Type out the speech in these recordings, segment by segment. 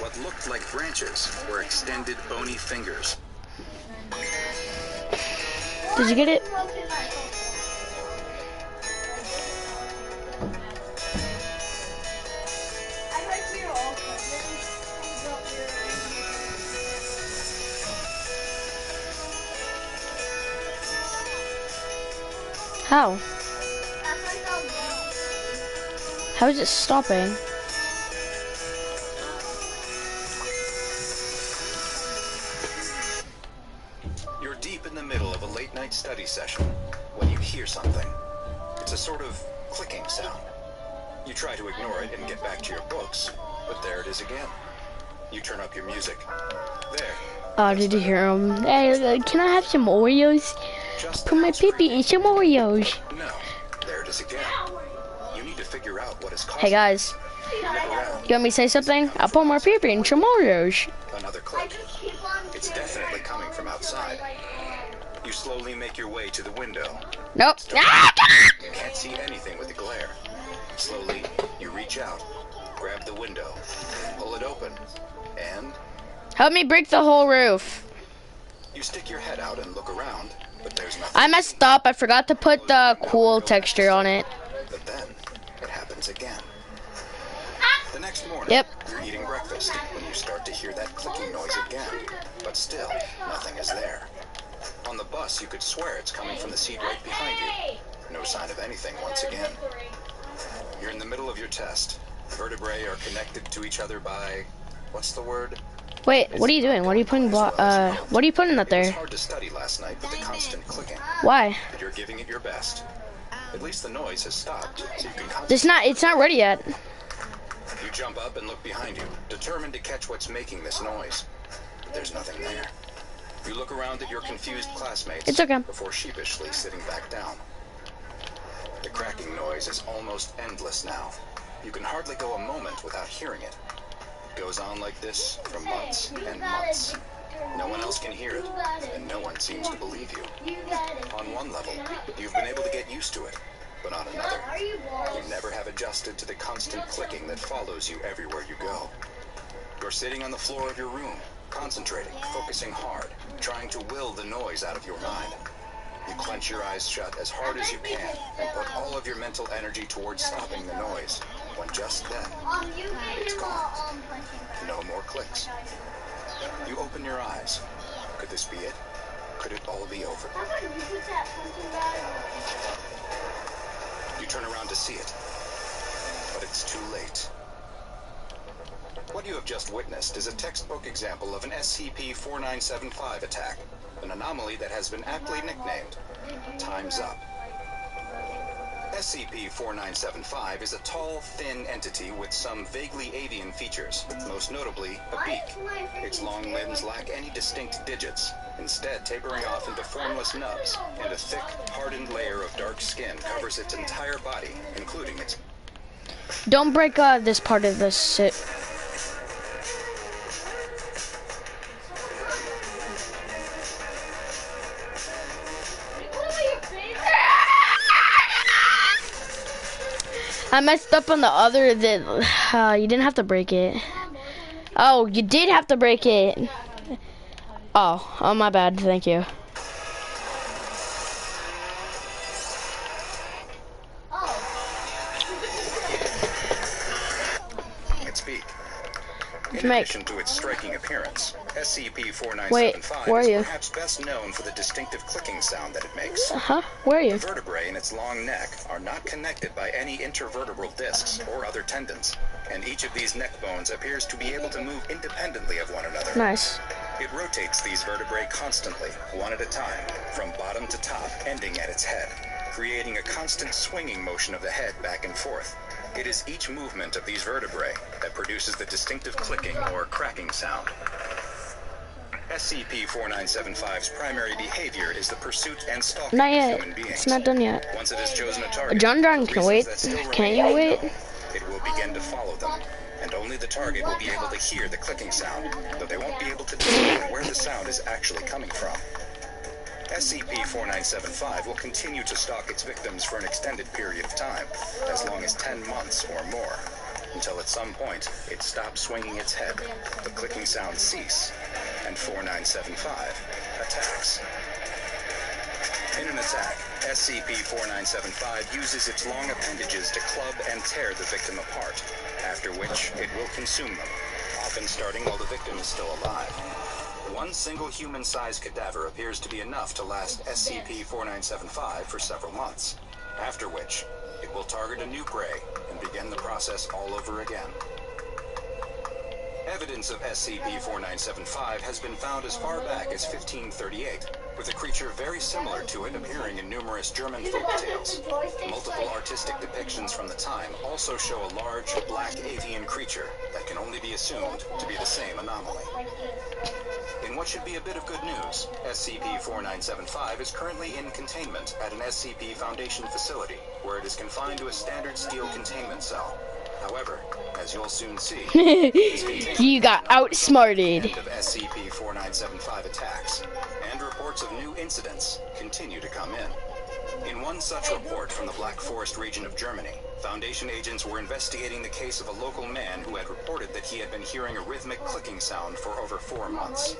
What looked like branches were extended bony fingers. Did you get it? How? How is it stopping? You're deep in the middle of a late-night study session when you hear something. It's a sort of clicking sound. You try to ignore it and get back to your books, but there it is again. You turn up your music. There. Oh, did you hear him? Hey, can I have some Oreos? Put my pee in some Oreos. No, there it is again. You need to figure out what is causing. Hey guys, you want me to say something? I'll put my pee in some Oreos. Another click. It's definitely coming from outside. You slowly make your way to the window. Nope. You can't see anything with the glare. Slowly, you reach out, grab the window, pull it open, and Help me break the whole roof. you stick your head out and look around, but there's nothing. I messed up. I forgot to put the cool texture on it. But then, it happens again. The next morning, Yep. you're eating breakfast when you start to hear that clicking noise again. But still, nothing is there. On the bus, you could swear it's coming from the seat right behind you. No sign of anything once again. You're in the middle of your test. Vertebrae are connected to each other by... what's the word? Wait, what are you doing? What are you putting what are you putting up It was there? hard to study last night with the constant clicking. Why? But you're giving it your best. At least the noise has stopped, so you can concentrate. It's not ready yet. You jump up and look behind you, determined to catch what's making this noise. But there's nothing there. You look around at your confused classmates It's okay. before sheepishly sitting back down. The cracking noise is almost endless now. You can hardly go a moment without hearing it. It goes on like this for months and months. No one else can hear it, and no one seems to believe you. On one level, you've been able to get used to it, but on another, you never have adjusted to the constant clicking that follows you everywhere you go. You're sitting on the floor of your room, concentrating, focusing hard, trying to will the noise out of your mind. You clench your eyes shut as hard as you can and put all of your mental energy towards stopping the noise, when just then, it's gone. No more clicks. You open your eyes. Could this be it? Could it all be over? You turn around to see it, but it's too late. What you have just witnessed is a textbook example of an SCP-4975 attack, an anomaly that has been aptly nicknamed Time's Up. SCP-4975 is a tall, thin entity with some vaguely avian features, most notably a beak. Its long limbs lack any distinct digits, instead tapering off into formless nubs, and a thick, hardened layer of dark skin covers its entire body, including its... Don't break this part of the sit. I messed up on the other that you didn't have to break it. Oh, you did have to break it. Oh, my bad. Thank you. its beak. In addition to its striking appearance, SCP-4975 is perhaps best known for the distinctive clicking sound that it makes. Where are you? The vertebrae in its long neck are not connected by any intervertebral discs or other tendons, and each of these neck bones appears to be able to move independently of one another. Nice. It rotates these vertebrae constantly, one at a time, from bottom to top, ending at its head, creating a constant swinging motion of the head back and forth. It is each movement of these vertebrae that produces the distinctive clicking or cracking sound. SCP-4975's primary behavior is the pursuit and stalking of human beings. It's not done yet. Once it has chosen a target, John can wait. Can you wait? It will begin to follow them, and only the target will be able to hear the clicking sound, though they won't be able to determine where the sound is actually coming from. SCP-4975 will continue to stalk its victims for an extended period of time, as long as 10 months or more. until at some point it stops swinging its head, the clicking sounds cease, and 4975 attacks. In an attack, SCP-4975 uses its long appendages to club and tear the victim apart, after which it will consume them, often starting while the victim is still alive. One single human-sized cadaver appears to be enough to last SCP-4975 for several months, after which it will target a new prey and begin the process all over again. Evidence of SCP-4975 has been found as far back as 1538, with a creature very similar to it appearing in numerous German folk tales. Multiple artistic depictions from the time also show a large, black avian creature that can only be assumed to be the same anomaly. In what should be a bit of good news, SCP-4975 is currently in containment at an SCP Foundation facility, where it is confined to a standard steel containment cell. However, as you'll soon see, you got outsmarted. Of SCP-4975 attacks, and reports of new incidents continue to come in. In one such report from the Black Forest region of Germany, Foundation agents were investigating the case of a local man who had reported that he had been hearing a rhythmic clicking sound for over 4 months.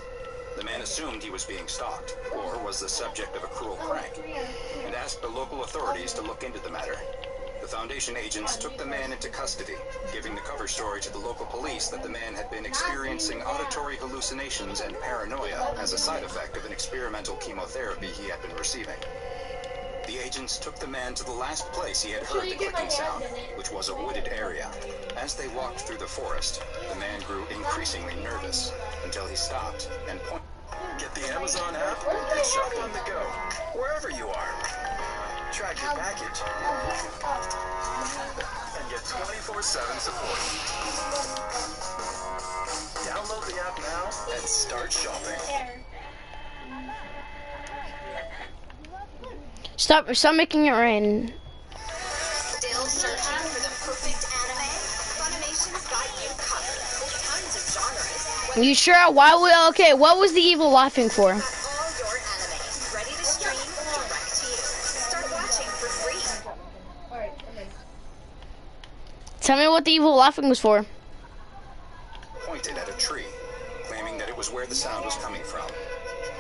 The man assumed he was being stalked, or was the subject of a cruel prank, and asked the local authorities to look into the matter. The Foundation agents took the man into custody, giving the cover story to the local police that the man had been experiencing auditory hallucinations and paranoia as a side effect of an experimental chemotherapy he had been receiving. The agents took the man to the last place he had heard the clicking sound, which was a wooded area. As they walked through the forest, the man grew increasingly nervous, until he stopped and pointed. Get the Amazon app and shop on the go, wherever you are. Track your package and get 24/7 support. Download the app now and start shopping. Stop making it rain. Still searching for the perfect anime? Funimation's got you covered with tons of genres. You sure? Why we okay? What was the evil laughing for? All your anime ready to stream direct to you. Start watching for free. Tell me what the evil laughing was for. Pointed at a tree, claiming that it was where the sound was coming from.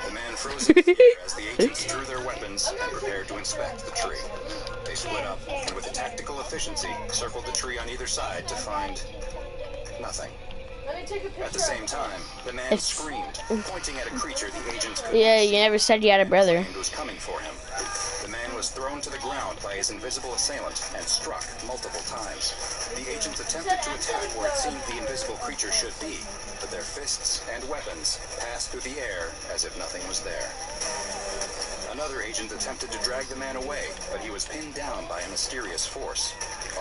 The man froze in fear as the agents drew their weapons and prepared to inspect the tree. They split up and with a tactical efficiency circled the tree on either side to find nothing. At the same time, the man screamed, pointing at a creature the agents could Yeah, you never said you had a brother. was coming for him. The man was thrown to the ground by his invisible assailant and struck multiple times. The agents attempted to attack where it seemed the invisible creature should be, but their fists and weapons passed through the air as if nothing was there. Another agent attempted to drag the man away, but he was pinned down by a mysterious force.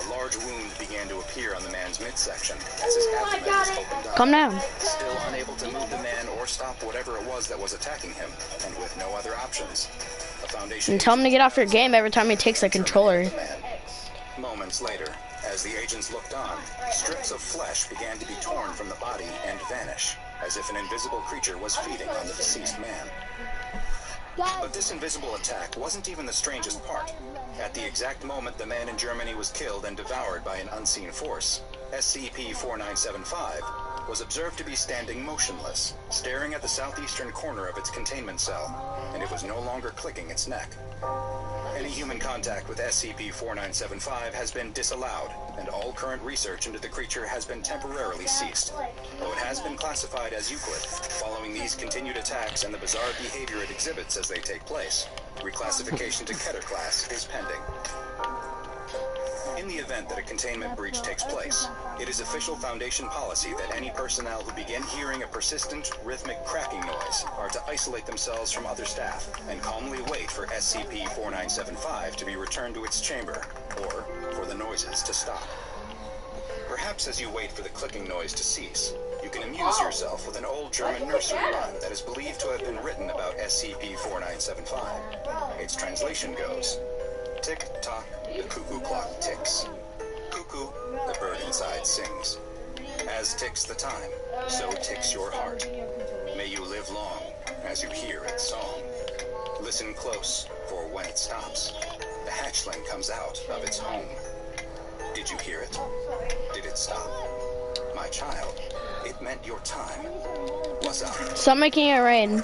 A large wound began to appear on the man's midsection as his abdomen was opened up. Calm down. Still unable to move the man or stop whatever it was that was attacking him, and with no other options, the Foundation And tell him to get off your game every time he takes a controller. Moments later, as the agents looked on, strips of flesh began to be torn from the body and vanish, as if an invisible creature was feeding on the deceased man. But this invisible attack wasn't even the strangest part. At the exact moment the man in Germany was killed and devoured by an unseen force, SCP-4975 was observed to be standing motionless, staring at the southeastern corner of its containment cell, and it was no longer clicking its neck. Any human contact with SCP-4975 has been disallowed, and all current research into the creature has been temporarily ceased, though it has been classified as Euclid. Following these continued attacks and the bizarre behavior it exhibits as they take place, reclassification to Keter class is pending. In the event that a containment breach takes place, it is official Foundation policy that any personnel who begin hearing a persistent, rhythmic cracking noise are to isolate themselves from other staff and calmly wait for SCP-4975 to be returned to its chamber, or for the noises to stop. Perhaps as you wait for the clicking noise to cease, you can amuse yourself with an old German nursery rhyme that is believed to have been written about SCP-4975. Its translation goes, "Tick-tock, the cuckoo clock ticks. Cuckoo, the bird inside sings. As ticks the time, so ticks your heart. May you live long as you hear its song. Listen close, for when it stops, the hatchling comes out of its home." Did you hear it? Did it stop? My child, it meant your time was up. Stop making it rain.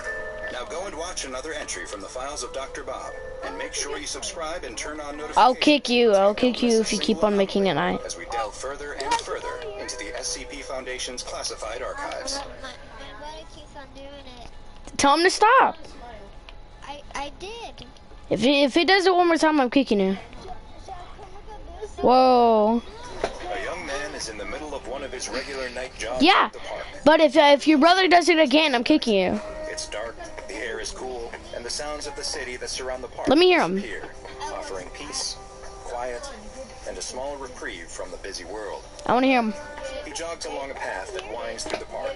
Now go and watch another entry from the files of Dr. Bob, and make sure you subscribe and turn on notifications. I'll kick you if you keep on making it night. As we delve further and further into the SCP Foundation's classified archives. My buddy keeps on doing it. Tell him to stop. I did. If he does it one more time, I'm kicking you. Whoa. A young man is in the middle of one of his regular night jobs Yeah, at the park. but if your brother does it again, I'm kicking you. It's dark, the air is cool, and the sounds of the city that surround the park Let me hear 'em. disappear, offering peace, quiet, and a small reprieve from the busy world. I want to hear him. He jogs along a path that winds through the park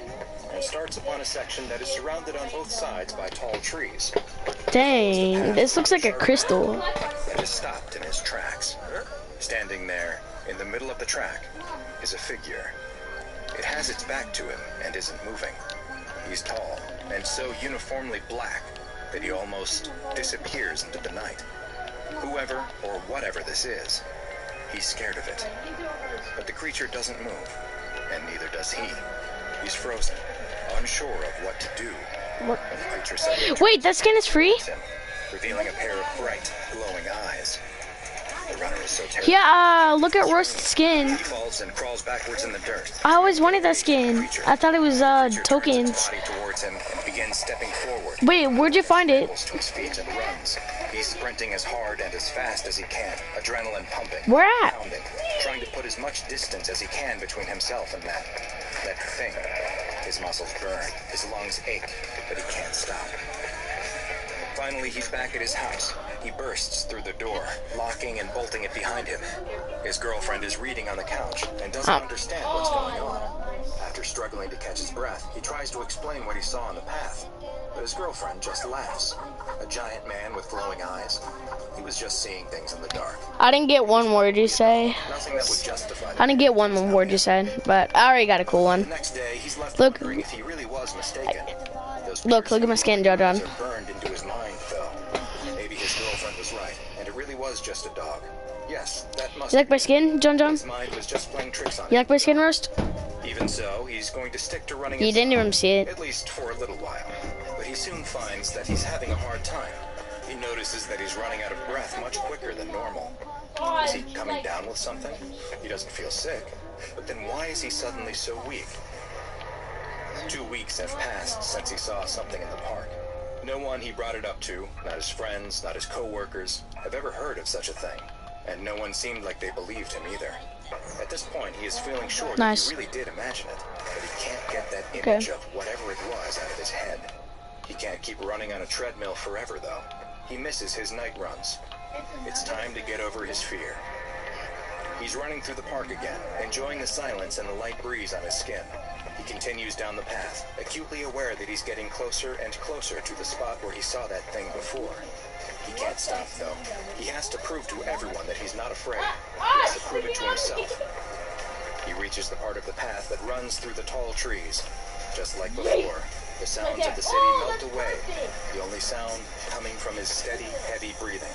and starts upon a section that is surrounded on both sides by tall trees. Dang, this looks like a crystal. And is stopped in his tracks. Standing there, in the middle of the track, is a figure. It has its back to him and isn't moving. He's tall and so uniformly black that he almost disappears into the night. Whoever or whatever this is, he's scared of it. But the creature doesn't move, and neither does he. He's frozen, unsure of what to do. What? And the creature suddenly Wait, that skin is free? him, revealing a pair of bright, glowing eyes. The runner is so terrified. Yeah, look at Rust's skin. He falls and crawls backwards in the dirt. I always wanted that skin. I thought it was Creature tokens. turns its body towards him and begins stepping forward. Wait, where'd you find it? Pulls to his feet and runs. He's sprinting as hard and as fast as he can, adrenaline pumping, Where at? pounding, trying to put as much distance as he can between himself and that thing. His muscles burn, his lungs ache, but he can't stop. Finally, he's back at his house. He bursts through the door, locking and bolting it behind him. His girlfriend is reading on the couch and doesn't understand what's going on. After struggling to catch his breath, he tries to explain what he saw on the path, but his girlfriend just laughs. A giant man with glowing eyes. He was just seeing things in the dark. I didn't get one word you say. Nothing that would justify I didn't get one word you said, but I already got a cool The one. next day, he's left Look. wondering if he really was mistaken. Those Look at my skin, John. are burned into his mind, though. Maybe his girlfriend was right, and it really was just a dog. Yes, that must You like my skin, John? His mind was just playing tricks on You him. like my skin, Rust? Even so, he's going to stick to running You his didn't even see it. at least for a little while. But he soon finds that he's having a hard time. He notices that he's running out of breath much quicker than normal. Is he coming down with something? He doesn't feel sick. But then why is he suddenly so weak? 2 weeks have passed since he saw something in the park. No one he brought it up to, not his friends, not his co-workers, have ever heard of such a thing. And no one seemed like they believed him either. At this point, he is feeling sure Nice. that he really did imagine it, but he can't get that image of whatever it was out of his head. He can't keep running on a treadmill forever, though. He misses his night runs. It's time to get over his fear. He's running through the park again, enjoying the silence and the light breeze on his skin. He continues down the path, acutely aware that he's getting closer and closer to the spot where he saw that thing before. He can't stop, though. He has to prove to everyone that he's not afraid. He has to prove it to himself. He reaches the part of the path that runs through the tall trees. Just like before, the sounds of the city melt away, the only sound coming from his steady, heavy breathing.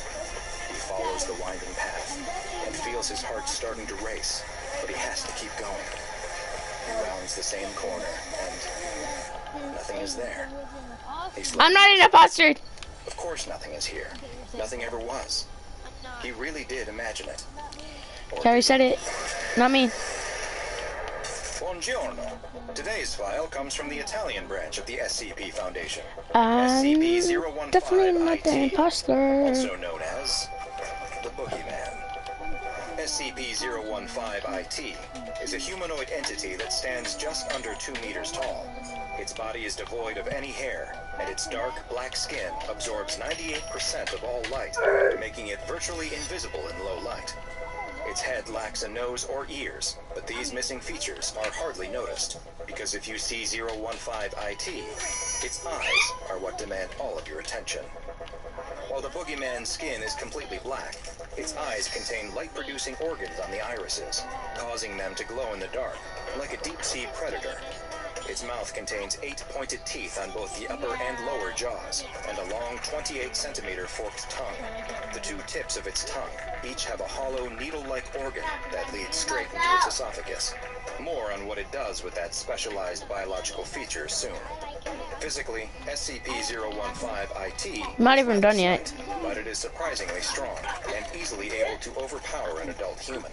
He follows the winding path and feels his heart starting to race, but he has to keep going. He rounds the same corner, and nothing is there. He I'm not an imposter. Of course nothing is here. Nothing ever was. He really did imagine it. Or Carrie said it, not me. Buongiorno. Today's file comes from the Italian branch of the SCP Foundation. I'm definitely not the SCP-015-IT, imposter. also known as the Boogeyman. SCP-015-IT is a humanoid entity that stands just under 2 meters tall. Its body is devoid of any hair, and its dark black skin absorbs 98% of all light, making it virtually invisible in low light. Its head lacks a nose or ears, but these missing features are hardly noticed, because if you see 015-IT, its eyes are what demand all of your attention. While the Boogeyman's skin is completely black, its eyes contain light-producing organs on the irises, causing them to glow in the dark, like a deep-sea predator. Its Its mouth contains 8 pointed teeth on both the upper and lower jaws, and a long 28-centimeter forked tongue. The two tips of its tongue each have a hollow needle-like organ that leads straight into its esophagus. More on what it does with that specialized biological feature soon. Physically, SCP-015-IT Not even done yet. but it is surprisingly strong and easily able to overpower an adult human.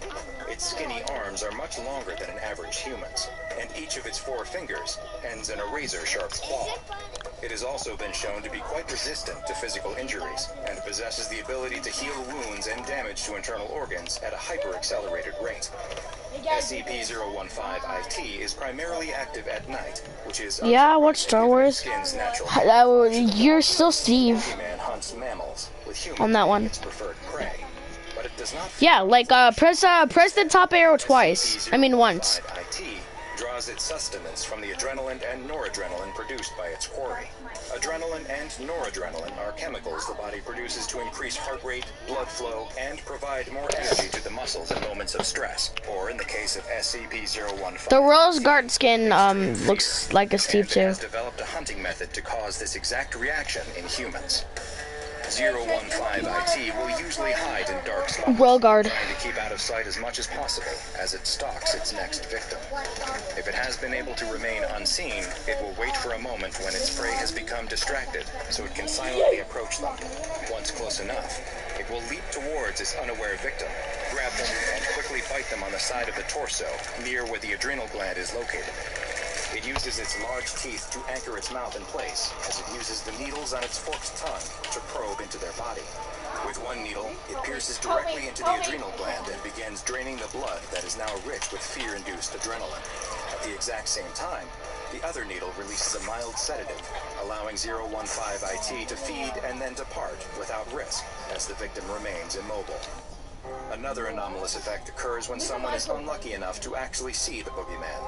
Its skinny arms are much longer than an average human's, and each of its 4 fingers ends in a razor-sharp claw. It has also been shown to be quite resistant to physical injuries and possesses the ability to heal wounds and damage to internal organs at a hyper-accelerated rate. SCP-015-IT is primarily active at night, which is Yeah, I watched Star Wars. Skin's natural You're still Steve man hunts mammals, with humans on that being one. its preferred prey. But it does not Yeah, like press the top arrow twice. I mean once. IT draws its sustenance from the adrenaline and noradrenaline produced by its quarry. Adrenaline and noradrenaline are chemicals the body produces to increase heart rate, blood flow, and provide more energy to the muscles in moments of stress. Or in the case of SCP-015, The Rose Guard skin looks like a Steve and it too. has developed a hunting method to cause this exact reaction in humans. 015-IT will usually hide in dark spots, Royal Guard. trying to keep out of sight as much as possible as it stalks its next victim. If it has been able to remain unseen, it will wait for a moment when its prey has become distracted, so it can silently approach them. Once close enough, it will leap towards its unaware victim, grab them, and quickly bite them on the side of the torso, near where the adrenal gland is located. It uses its large teeth to anchor its mouth in place, as it uses the needles on its forked tongue to probe into their body. With one needle, it pierces directly into the adrenal gland and begins draining the blood that is now rich with fear-induced adrenaline. At the exact same time, the other needle releases a mild sedative, allowing 015-IT to feed and then depart without risk, as the victim remains immobile. Another anomalous effect occurs when someone is unlucky enough to actually see the boogeyman.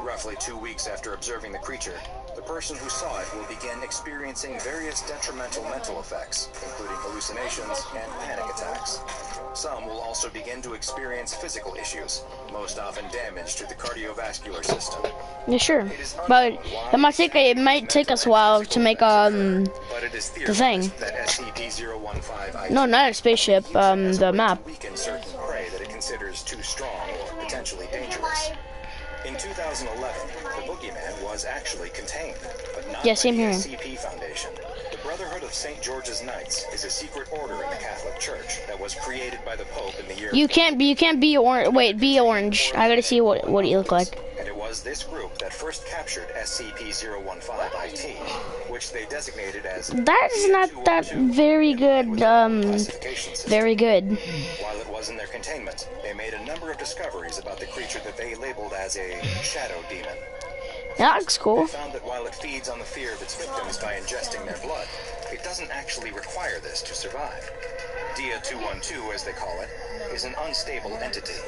Roughly 2 weeks after observing the creature, the person who saw it will begin experiencing various detrimental mental effects, including hallucinations and panic attacks. Some will also begin to experience physical issues, most often damage to the cardiovascular system. Yeah, sure. But it might take us a while to make But it is the thing. theorized that SCP-015-IT No, not a spaceship. The map. weaken certain prey that it considers too strong or potentially dangerous. In 2011, the boogeyman was actually contained, but not Yeah, by same the here. SCP Foundation. The Brotherhood of St. George's Knights is a secret order in the Catholic Church that was created by the Pope in the year. You can't be orange. Wait, be orange. I gotta see what you look like. And it was this group that first captured SCP-015-IT, which they designated as That is not that very good. classification system. Very good. While it was in their containment, they made a number of discoveries about the creature that they labeled as a shadow demon. That looks cool. They found that while it feeds on the fear of its victims by ingesting their blood, it doesn't actually require this to survive. Dia-212, as they call it, is an unstable entity,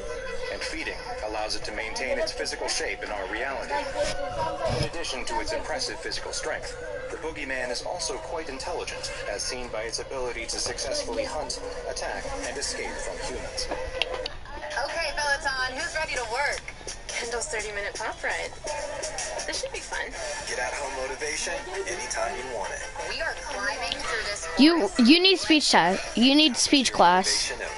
and feeding allows it to maintain its physical shape in our reality. In addition to its impressive physical strength, the boogeyman is also quite intelligent, as seen by its ability to successfully hunt, attack, and escape from humans. Okay, Peloton, who's ready to work? Kendall's 30-minute pop ride. This should be fun. Get at home motivation anytime you want it. We are climbing through this You need speech time. You need speech class. Motivation at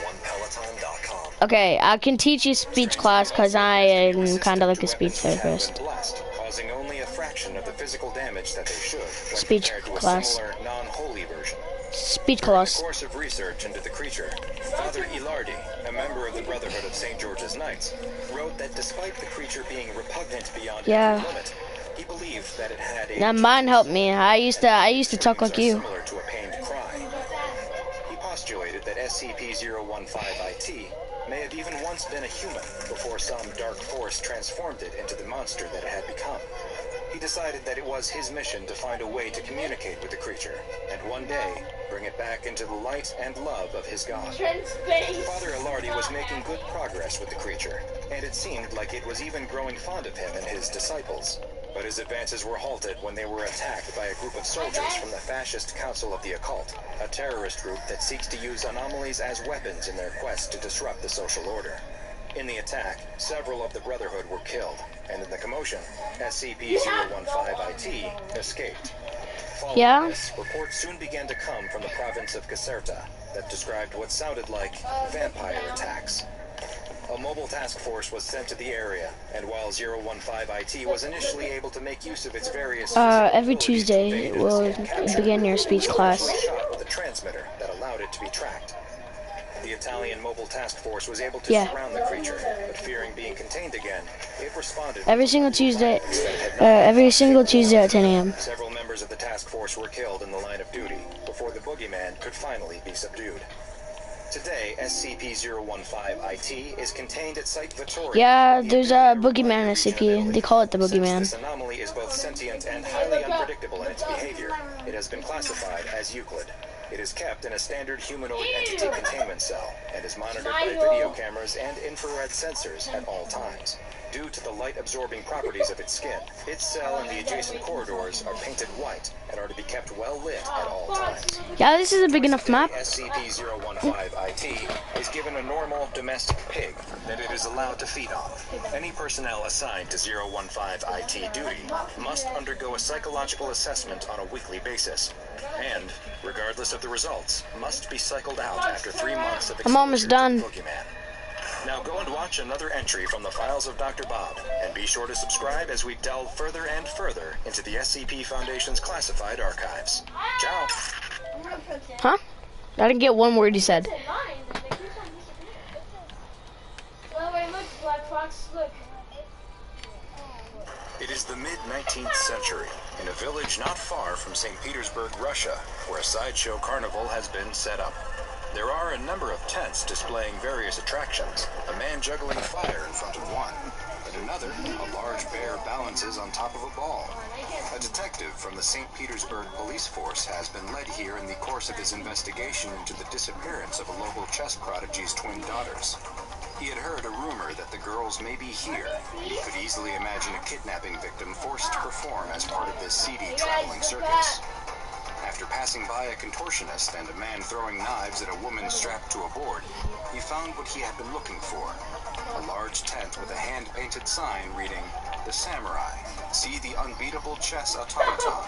onepeloton.com. Okay, I can teach you speech class because I am kind of like a speech therapist. Been blessed, causing only a fraction of the physical damage that they should when Speech compared to class. a similar non-holy version. Speech In the class. course of research into the creature, Father Ilardi, a member of the Brotherhood of St. George's Knights, wrote that despite the creature being repugnant beyond Yeah. every limit, he believed that it had a Now mine helped me. I used to talk like you. similar to a pained cry. He postulated that SCP-015-IT may have even once been a human before some dark force transformed it into the monster that it had become. He decided that it was his mission to find a way to communicate with the creature, and one day, bring it back into the light and love of his God. Father Ilardi was making good progress with the creature, and it seemed like it was even growing fond of him and his disciples. But his advances were halted when they were attacked by a group of soldiers from the Fascist Council of the Occult, a terrorist group that seeks to use anomalies as weapons in their quest to disrupt the social order. In the attack, several of the Brotherhood were killed, and in the commotion, SCP-015-IT escaped. Following Yeah. this, reports soon began to come from the province of Caserta that described what sounded like vampire attacks. A mobile task force was sent to the area, and while 015-IT was initially able to make use of its various Every Tuesday we'll begin your speech class. shot with a transmitter that allowed it to be tracked. The Italian mobile task force was able to surround the creature, but fearing being contained again, it responded. Every single Tuesday at 10 a.m. Several members of the task force were killed in the line of duty before the boogeyman could finally be subdued. Today, SCP-015-IT is contained at Site Vittoria. Yeah, there's a boogeyman in SCP. They call it the boogeyman. Since this anomaly is both sentient and highly unpredictable in its behavior, it has been classified as Euclid. It is kept in a standard humanoid entity containment cell and is monitored by video cameras and infrared sensors at all times. Due to the light-absorbing properties of its skin, its cell and the adjacent corridors are painted white and are to be kept well lit at all times. Yeah, this is a big enough map. SCP-015-IT is given a normal domestic pig that it is allowed to feed on. Any personnel assigned to 015-IT duty must undergo a psychological assessment on a weekly basis, and, regardless of the results, must be cycled out after 3 months of I'm almost exposure to done. the boogeyman. Now go and watch another entry from the files of Dr. Bob, and be sure to subscribe as we delve further and further into the SCP Foundation's classified archives. Ciao! Huh? I didn't get one word he said. It is the mid-19th century, in a village not far from St. Petersburg, Russia, where a sideshow carnival has been set up. There are a number of tents displaying various attractions, a man juggling fire in front of one, and another, a large bear balances on top of a ball. A detective from the St. Petersburg police force has been led here in the course of his investigation into the disappearance of a local chess prodigy's twin daughters. He had heard a rumor that the girls may be here. He could easily imagine a kidnapping victim forced to perform as part of this seedy traveling circus. After passing by a contortionist and a man throwing knives at a woman strapped to a board, he found what he had been looking for. A large tent with a hand-painted sign reading, "The Samurai. See the unbeatable chess automaton."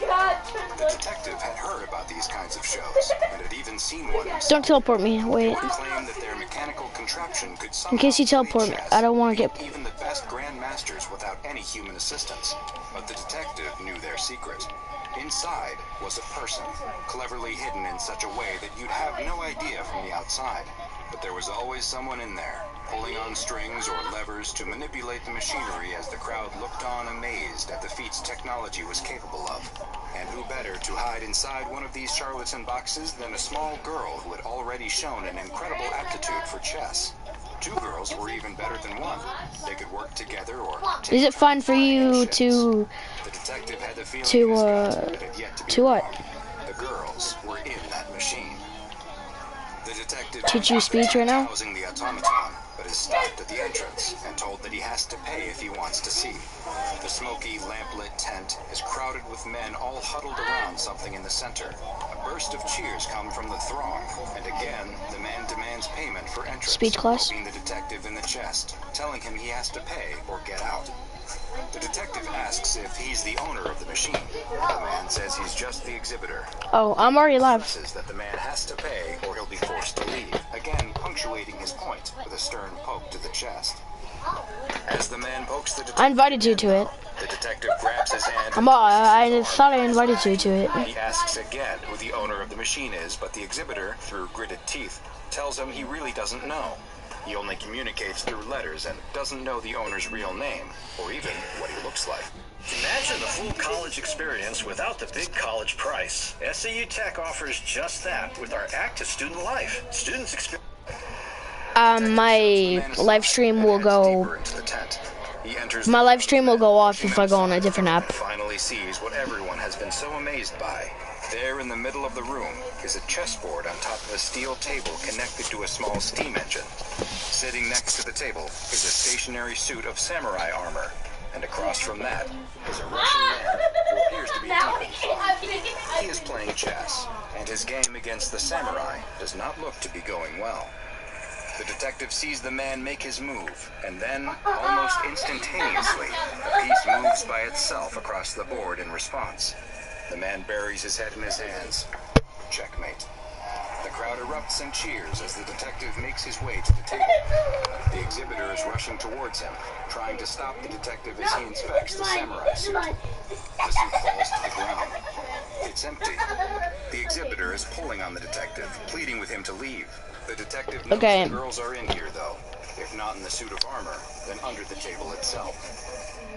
The detective had heard about these kinds of shows, and had even seen one himself. Don't teleport me. Wait. One claimed that their mechanical contraption could In case you somehow teleport play me, chess, I don't want to get... even the best grandmasters without any human assistance. But the detective knew their secret. Inside was a person, cleverly hidden in such a way that you'd have no idea from the outside. But there was always someone in there, pulling on strings or levers to manipulate the machinery as the crowd looked on amazed at the feats technology was capable of. And who better to hide inside one of these charlatan boxes than a small girl who had already shown an incredible aptitude for chess. 2 girls were even better than one. They could work together or... Is it fun for you to... The detective had the feeling to, in his gut that it had yet to be to what? wrong. The girls were in that machine. The detective Teach you speech right now? housing the automaton, but is stopped at the entrance and told that he has to pay if he wants to see. The smoky, lamplit tent is crowded with men all huddled around something in the center. A burst of cheers come from the throng, and again, the man demands payment for entrance, Speech class? poking the detective in the chest, telling him he has to pay or get out. The detective asks if he's the owner of the machine. The man says he's just the exhibitor. Oh, I'm already live. Says that the man has to pay or he'll be forced to leave, again punctuating his point with a stern poke to the chest. As the man pokes the detective, I invited you to it. the detective grabs his hand. I thought I invited you to it. He asks again who the owner of the machine is, but the exhibitor, through gritted teeth, tells him he really doesn't know. He only communicates through letters and doesn't know the owner's real name, or even what he looks like. Imagine the full college experience without the big college price. SCU Tech offers just that with our active student life. Students experience... My live stream will go... My live stream will go off if I go on a different app. Finally sees what everyone has been so amazed by. There in the middle of the room is a chessboard on top of a steel table connected to a small steam engine. Sitting next to the table is a stationary suit of samurai armor, and across from that is a Russian man who appears to be deep in thought. He is playing chess, and his game against the samurai does not look to be going well. The detective sees the man make his move, and then, almost instantaneously, a piece moves by itself across the board in response. The man buries his head in his hands. Checkmate. The crowd erupts and cheers as the detective makes his way to the table. The exhibitor is rushing towards him, trying to stop the detective as he inspects the samurai suit. The suit falls to the ground. It's empty. The exhibitor is pulling on the detective, pleading with him to leave. The detective knows Okay. the girls are in here, though. If not in the suit of armor, then under the table itself.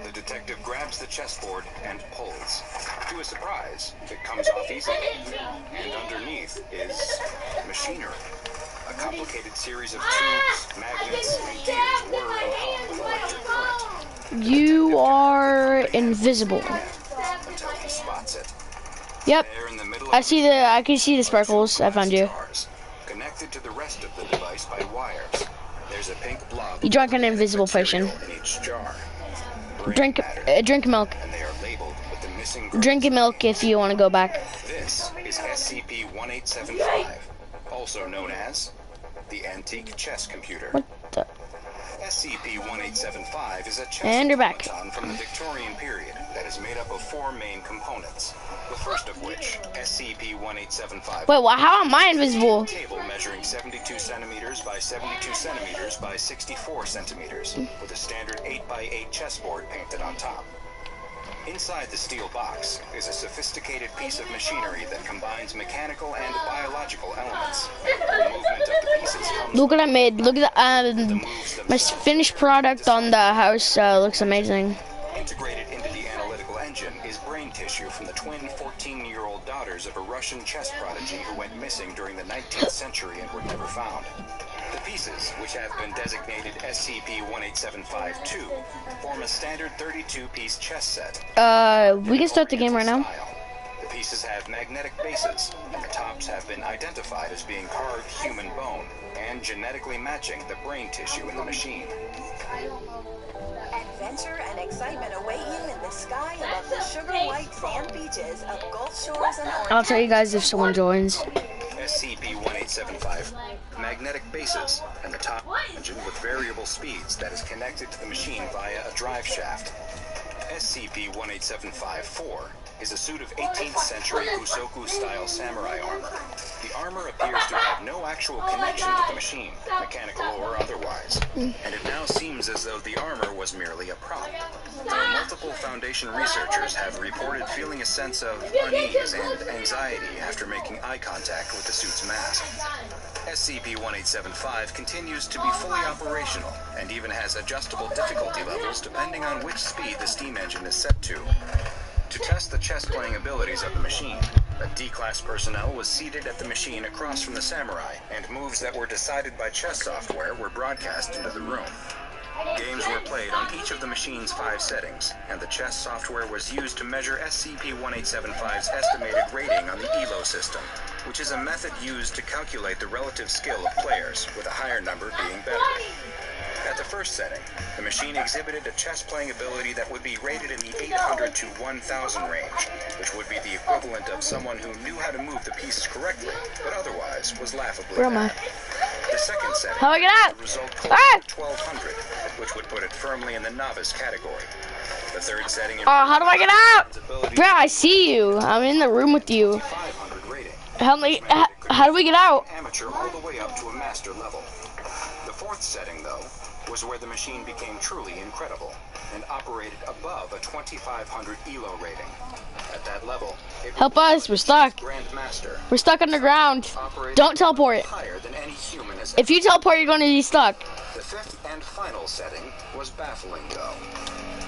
The detective grabs the chessboard and pulls. To his surprise, it comes off easily. And underneath is machinery. A complicated series of tubes, magnets, and gears whir and hum with electric current. You are invisible. Until he spots it. Yep. There in the middle of I can see the sparkles. I found you. jars, connected to the rest of the device by wires. There's a pink blob. You drank an invisible potion. In each jar. Drink milk. And they are labeled with the missing Drink milk if you want to go back. This is SCP-1875, also known as the Antique Chess Computer. What the? SCP-1875 is a chess And you're back. automaton from the Victorian period that is made up of 4 main components. The first of which, SCP-1875. Wait, how am I invisible? Table measuring 72 centimeters by 72 centimeters by 64 centimeters, with a standard 8x8 chessboard painted on top. Inside the steel box is a sophisticated piece of machinery that combines mechanical and biological elements. The movement of the pieces comes Look what I made. Look at the the moves themselves. my finished product on the house. Looks amazing. Integrated into the analytical engine is brain tissue from the twin 14-year-old daughters of a Russian chess prodigy who went missing during the 19th century and were never found. The pieces, which have been designated SCP-1875-2, form a standard 32-piece chess set. We can start the game right now. The pieces have magnetic bases, and the tops have been identified as being carved human bone and genetically matching the brain tissue in the machine. Adventure and excitement await you in the sky above the sugar-white sand beaches of Gulf Shores and Orange. I'll tell you guys if someone joins. SCP-1875, magnetic bases, and the top engine with variable speeds that is connected to the machine via a drive shaft. SCP-1875-4 is a suit of 18th century Usoku-style samurai armor. The armor appears to have no actual connection to the machine, mechanical or otherwise, and it now seems as though the armor was merely a prop. Though multiple Foundation researchers have reported feeling a sense of unease and anxiety after making eye contact with the suit's mask. SCP-1875 continues to be fully operational and even has adjustable difficulty levels depending on which speed the steam engine is set to. To test the chess-playing abilities of the machine, a D-class personnel was seated at the machine across from the samurai, and moves that were decided by chess software were broadcast into the room. Games were played on each of the machine's 5 settings, and the chess software was used to measure SCP-1875's estimated rating on the ELO system, which is a method used to calculate the relative skill of players, with a higher number being better. At the first setting, the machine exhibited a chess-playing ability that would be rated in the 800 to 1000 range, which would be the equivalent of someone who knew how to move the pieces correctly, but otherwise was laughably Where am I? bad. The second setting, How do I get out? the result Ah! 1200, which would put it firmly in the novice category. The third setting, Oh, how do I get out? Bro, I see you. I'm in the room with you. 500 rating. How do we get out? Amateur all the way up to a master level. The fourth setting, though, was where the machine became truly incredible and operated above a 2500 ELO rating. At that level, it Help would be us, we're stuck. Grandmaster, We're stuck underground. operating Don't teleport. higher than any human has If you teleport, you're going to be stuck. The fifth and final setting was baffling, though.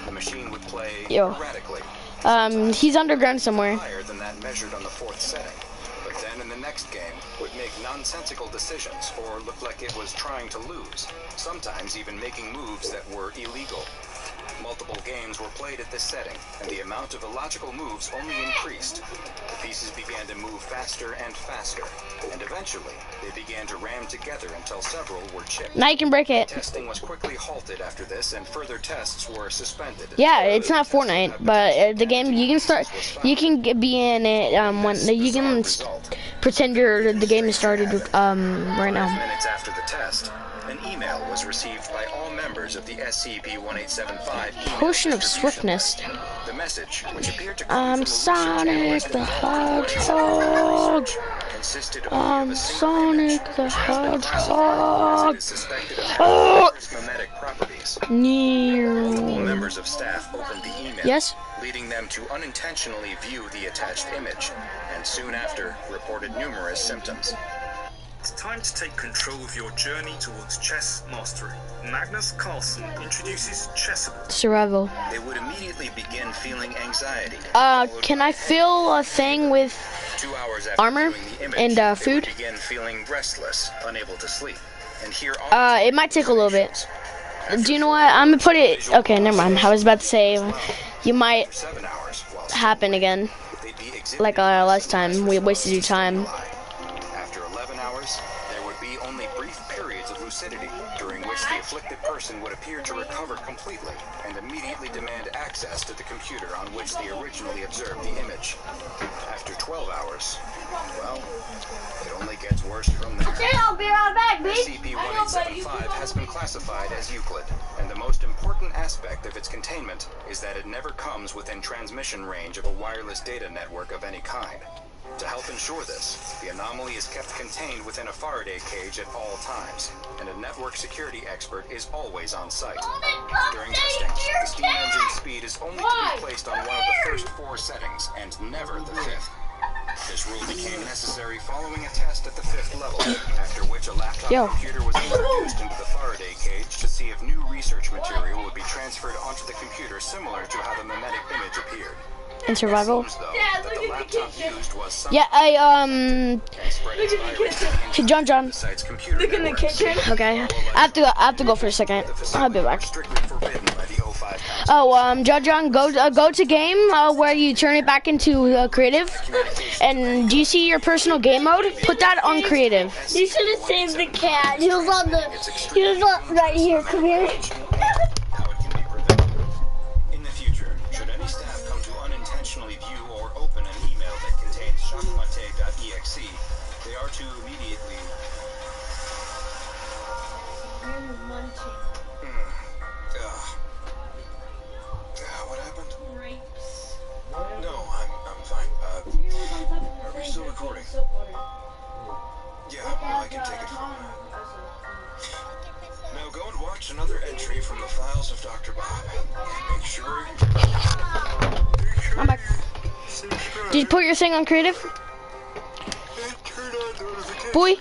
The machine would play Yo. erratically, He's underground somewhere. higher than that measured on the fourth setting. But then in the next game, would make nonsensical decisions or look like it was trying to lose, sometimes even making moves that were illegal. Multiple games were played at this setting, and the amount of illogical moves only increased. The pieces began to move faster and faster, and eventually, they began to ram together until several were chipped. Now you can break it. Testing was quickly halted after this, and further tests were suspended. Yeah, it's not Fortnite, but the game you can start. You can be in it when you can pretend the game is started right 5 now. minutes after the test, was received by all members of the SCP-1875 email Potion of distribution swiftness. list. The message, which appeared to come I'm from a research Sonic analyst the involved in Hedgehog. research, consisted only of I'm a single Sonic image, the which has been classified as it Hedgehog. is suspected of having numerous mimetic properties. Multiple Near. members of staff opened the email, Yes? leading them to unintentionally view the attached image, and soon after reported numerous symptoms. It's time to take control of your journey towards chess mastery. Magnus Carlsen introduces Chessable. Survival. They would immediately begin feeling anxiety. Can I fill a thing with 2 hours after armor viewing the image, and they food? would begin feeling restless, unable to sleep. And here It might take a little bit. Do you know what? I'm gonna put it. Okay, never mind. I was about to say you might 7 hours, while happen again, they'd be exhibiting like last time. We wasted your time. After 11 hours, there would be only brief periods of lucidity, during which the afflicted person would appear to recover completely and immediately demand access to the computer on which they originally observed the image. After 12 hours, well, it only gets worse from there. I'll be right back, SCP-1875 has been classified as Euclid, and the most important aspect of its containment is that it never comes within transmission range of a wireless data network of any kind. To help ensure this, the anomaly is kept contained within a Faraday cage at all times, and a network security expert is always on site. During testing, the steam engine speed is only to be placed on one of the first 4 settings, and never the 5th. This rule became necessary following a test at the 5th level, after which a laptop computer was introduced into the Faraday cage to see if new research material would be transferred onto the computer similar to how the mimetic image appeared. In survival. Seems, though, that the laptop used was some Yeah, and spread its virus Hey, John. the site's computer networks. Okay, I have to go for a second. I'll be back. Strictly forbidden by the O5 Council. Oh, John, go to game where you turn it back into creative. And do you see your personal game mode? Put that on creative. You should have saved the cat. He was right here. Come here. How it can be prevented. In the future, should any staff come to unintentionally view or open an email that contains shopmate.exe, they are to immediately... What happened? No, I'm fine. Are we still recording? Yeah, well, I can take it from now. Now go and watch another entry from the files of Dr. Bob. Make sure... I'm back. Did you put your thing on creative? Boy, you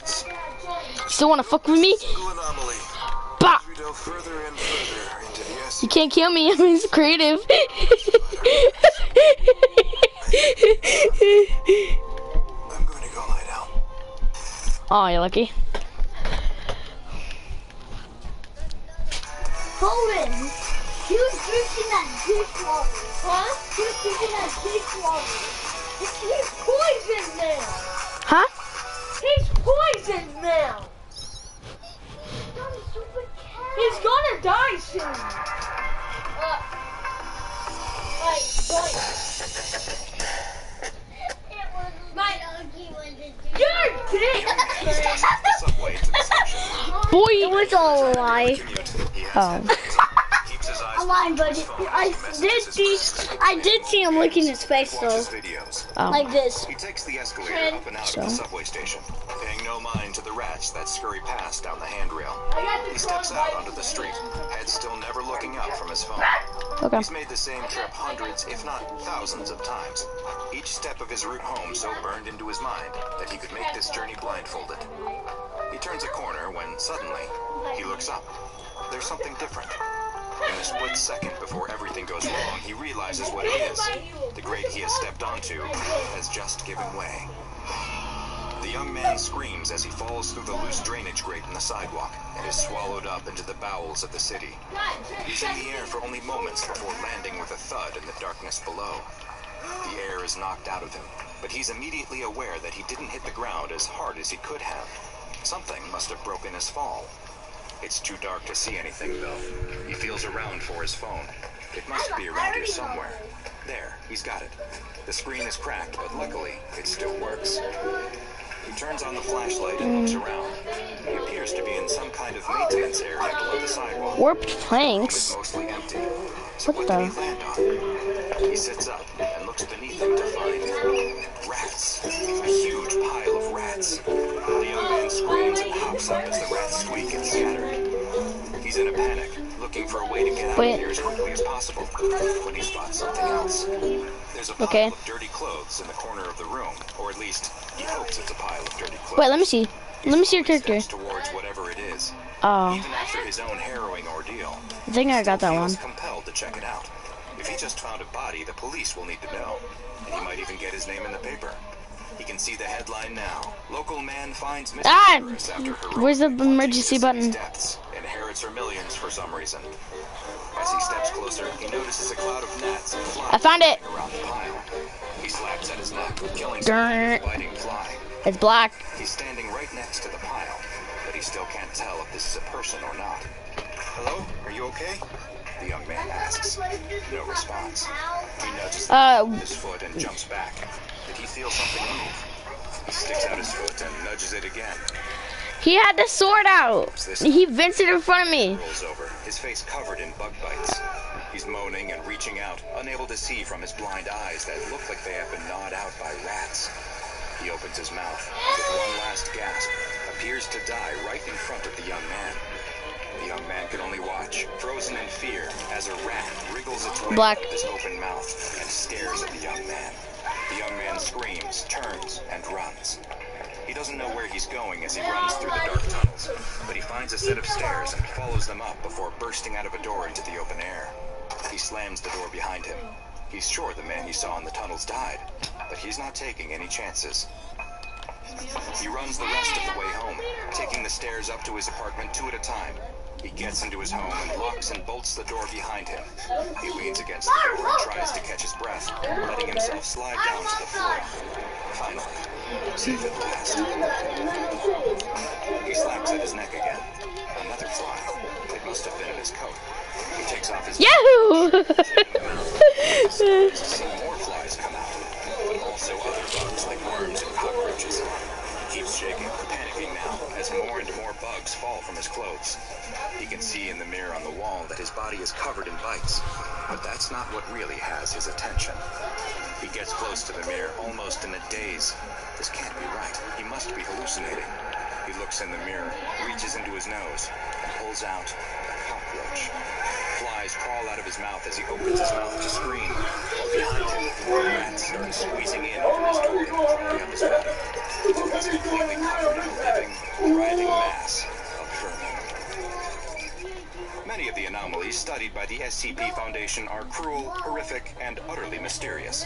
still wanna fuck with me? Anomaly. Bah! We delve further and further into the You can't kill me. I'm creative. I'm going to go lie down. Oh, you're lucky. Colin, he was drinking that dishwater. Huh? He was drinking that dishwater. He's poisoned now. Huh? He's poisoned now. He's gonna die soon. You're dead. Subway to the station. Boy. It was all a lie. He has Oh. keeps his eyes A lie, but I did see him licking his face though, watches videos. Oh. like this. He takes the escalator up and out of the subway station, paying no mind to the rats that scurry past down the handrail. He steps out onto the street, head still never looking up from his phone. Okay. He's made the same trip hundreds, if not thousands of times. Each step of his route home so burned into his mind that he could make this journey blindfolded. He turns a corner when, suddenly, he looks up. There's something different. In the split second before everything goes wrong, he realizes what it is. The grate he has stepped onto has just given way. The young man screams as he falls through the loose drainage grate in the sidewalk and is swallowed up into the bowels of the city. He's in the air for only moments before landing with a thud in the darkness below. The air is knocked out of him, but he's immediately aware that he didn't hit the ground as hard as he could have. Something must have broken his fall. It's too dark to see anything, though. He feels around for his phone. It must be around here somewhere. There, he's got it. The screen is cracked, but luckily, it still works. He turns on the flashlight and looks around. He appears to be in some kind of maintenance area below the sidewalk. Warped The room is planks. mostly empty. So What what did the? he land on? He sits up and looks beneath him to find rats. A huge pile of rats. The young man screams and hops up as the rats squeak and scatter. He's in a panic, looking for a way to get out Wait. of here as quickly as possible, when he spots something else. There's a pile Okay. of dirty clothes in the corner of the room, or at least he hopes it's a pile of dirty clothes. Wait, let me see. Let me see your He character. steps towards whatever it is. Oh, Even after his own harrowing ordeal, I think I got that feels one. compelled to check it out. If he just found a body, the police will need to know, and he might even get his name in the paper. He can see the headline now. Local man finds missing Ah! heiress after heroically Where's the plunging emergency into city's button? depths, inherits her millions for some reason. As he steps closer, he notices a cloud of gnats and flies I found it. around the pile. He slaps at his neck, killing Grr. some biting fly. It's black. He's standing right next to the pile, but he still can't tell if this is a person or not. Hello? Are you okay? The young man asks. No response. He nudges with his foot and jumps back. Did he feel something move? He sticks out his foot and nudges it again. He had the sword out. He vented in front of me. Rolls over, his face covered in bug bites. He's moaning and reaching out, unable to see from his blind eyes that look like they have been gnawed out by rats. He opens his mouth, with one last gasp, appears to die right in front of the young man. The young man can only watch, frozen in fear, as a rat wriggles its way Black. out of his open mouth and stares at the young man. The young man screams, turns, and runs. He doesn't know where he's going as he runs through the dark tunnels, but he finds a set of stairs and follows them up before bursting out of a door into the open air. He slams the door behind him. He's sure the man he saw in the tunnels died, but he's not taking any chances. He runs the rest of the way home, taking the stairs up to his apartment two at a time. He gets into his home and locks and bolts the door behind him. He leans against the door and tries to catch his breath, letting himself slide down to the floor. Finally, safe at last. He slaps at his neck again. Another fly. It must have been in his coat. He takes off his Yahoo! to see more flies come out, but also other bugs like worms and cockroaches. He keeps shaking, panicking now, as more and more bugs fall from his clothes. He can see in the mirror on the wall that his body is covered in bites, but that's not what really has his attention. He gets close to the mirror, almost in a daze. This can't be right. He must be hallucinating. He looks in the mirror, reaches into his nose, and pulls out a cockroach. Flies crawl out of his mouth as he opens his mouth to scream. Behind him, more rats start squeezing in over his door and crawling up his body. He's completely covered in a living, writhing mass of vermin. Many of the anomalies studied by the SCP Foundation are cruel, horrific, and utterly mysterious.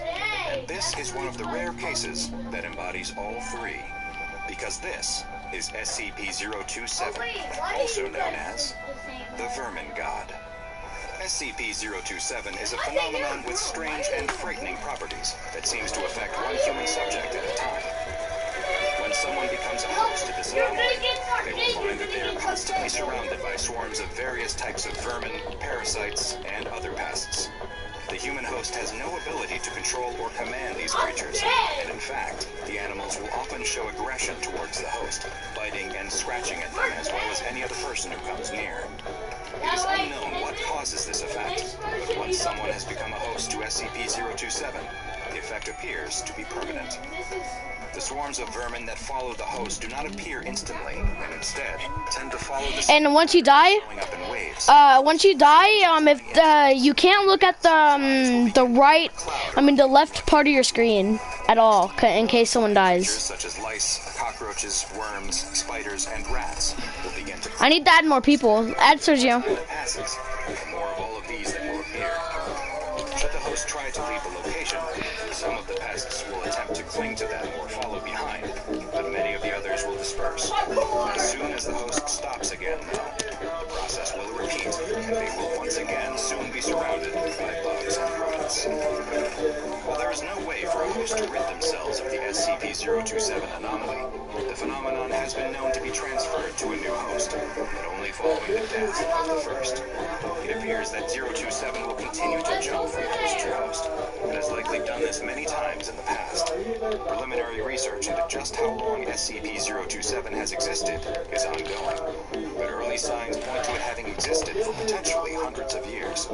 And this is one of the rare cases that embodies all three. Because this is SCP-027, also known as the Vermin God. SCP-027 is a phenomenon with strange and frightening properties that seems to affect one human subject at a time. When someone becomes a host to this anomaly, they will find that they are constantly surrounded by swarms of various types of vermin, parasites, and other pests. The human host has no ability to control or command these creatures, and in fact, the animals will often show aggression towards the host, biting and scratching at them as well as any other person who comes near. It is unknown what causes this effect, but once someone has become a host to SCP-027, the effect appears to be permanent. The swarms of vermin that follow the host do not appear instantly, and instead tend to follow the And once you die, going up in waves. if you can't look at the left part of your screen at all, in case someone Creatures dies. such as lice, cockroaches, worms, spiders, and rats will begin to I need to add more people. Add Sergio. that passes, the more of all of these that will appear. Should the host try to leave a location, some of the pests will attempt to cling to them or follow behind, but many of the others will disperse. As soon as the host stops again, though, the process will repeat, and they will once again soon be surrounded by bugs and rodents. While there is no way for a host managed to rid themselves of the SCP-027 anomaly, the phenomenon has been known to be transferred to a new host, but only following the death of the first. It appears that 027 will continue to jump from host to host, and has likely done this many times in the past. Preliminary research into just how long SCP-027 has existed is ongoing, but early signs point to it having existed for potentially hundreds of years.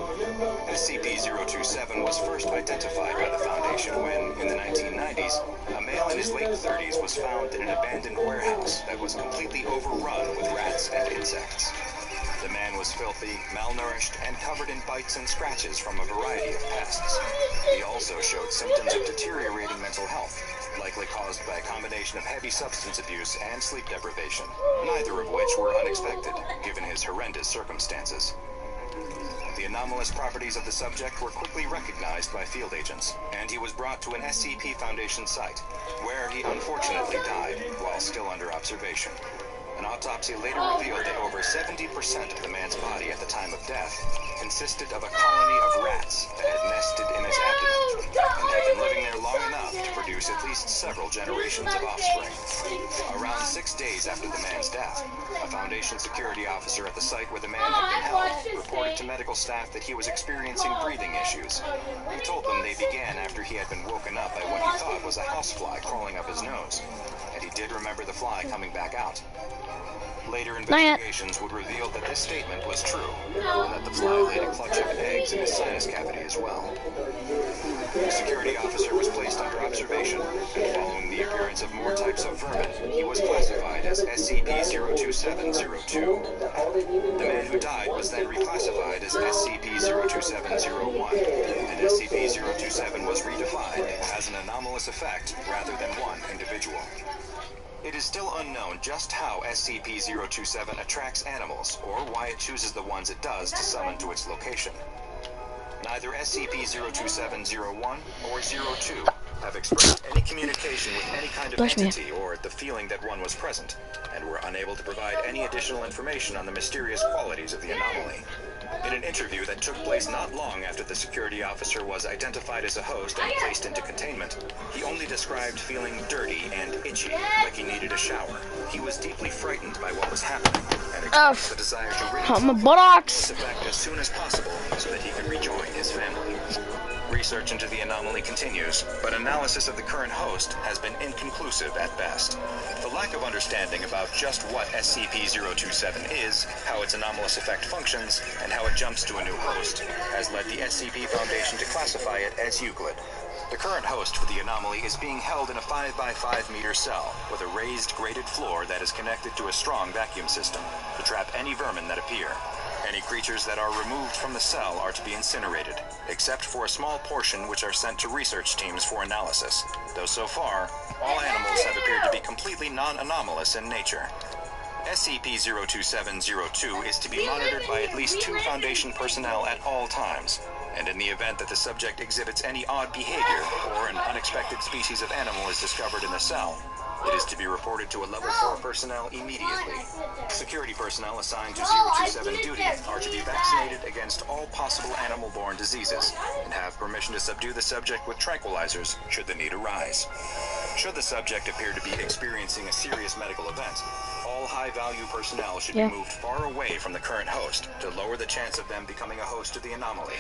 SCP-027 was first identified by the Foundation when, in the 1990s, a male in his late 30s was found in an abandoned warehouse that was completely overrun with rats and insects. The man was filthy, malnourished, and covered in bites and scratches from a variety of pests. He also showed symptoms of deteriorating mental health, likely caused by a combination of heavy substance abuse and sleep deprivation, neither of which were unexpected, given his horrendous circumstances. The anomalous properties of the subject were quickly recognized by field agents, and he was brought to an SCP Foundation site, where he unfortunately died while still under observation. An autopsy later revealed that over 70% of the man's body at the time of death consisted of a colony of rats that had nested in his abdomen, and had been living there long enough to produce at least several generations of offspring. Around 6 days after the man's death, a Foundation security officer at the site where the man had been held reported to medical staff that he was experiencing breathing issues. He told them they began after he had been woken up by what he thought was a housefly crawling up his nose, and he did remember the fly coming back out. Later investigations would reveal that this statement was true, and that the fly laid a clutch of eggs in his sinus cavity as well. The security officer was placed under observation, and following the appearance of more types of vermin, he was classified as SCP-02702. The man who died was then reclassified as SCP-02701, and SCP-027 was redefined as an anomalous effect rather than one individual. It is still unknown just how SCP-027 attracts animals, or why it chooses the ones it does to summon to its location. Neither SCP-02701 or 02 have expressed any communication with any kind of entity or the feeling that one was present, and were unable to provide any additional information on the mysterious qualities of the anomaly. In an interview that took place not long after the security officer was identified as a host and placed into containment, he only described feeling dirty and itchy, like he needed a shower. He was deeply frightened by what was happening, and expressed the desire to rid himself of this effect as soon as possible so that he could rejoin his family. Research into the anomaly continues, but analysis of the current host has been inconclusive at best. The lack of understanding about just what SCP-027 is, how its anomalous effect functions, and how it jumps to a new host, has led the SCP Foundation to classify it as Euclid. The current host for the anomaly is being held in a 5x5 meter cell, with a raised grated floor that is connected to a strong vacuum system to trap any vermin that appear. Any creatures that are removed from the cell are to be incinerated, except for a small portion which are sent to research teams for analysis, though so far, all animals have appeared to be completely non-anomalous in nature. SCP-02702 is to be monitored by at least 2 Foundation personnel at all times, and in the event that the subject exhibits any odd behavior, or an unexpected species of animal is discovered in the cell, it is to be reported to a Level 4 personnel immediately. Security personnel assigned to 027 duty are to be vaccinated against all possible animal-borne diseases, and have permission to subdue the subject with tranquilizers should the need arise. Should the subject appear to be experiencing a serious medical event, all high-value personnel should be moved far away from the current host to lower the chance of them becoming a host of the anomaly.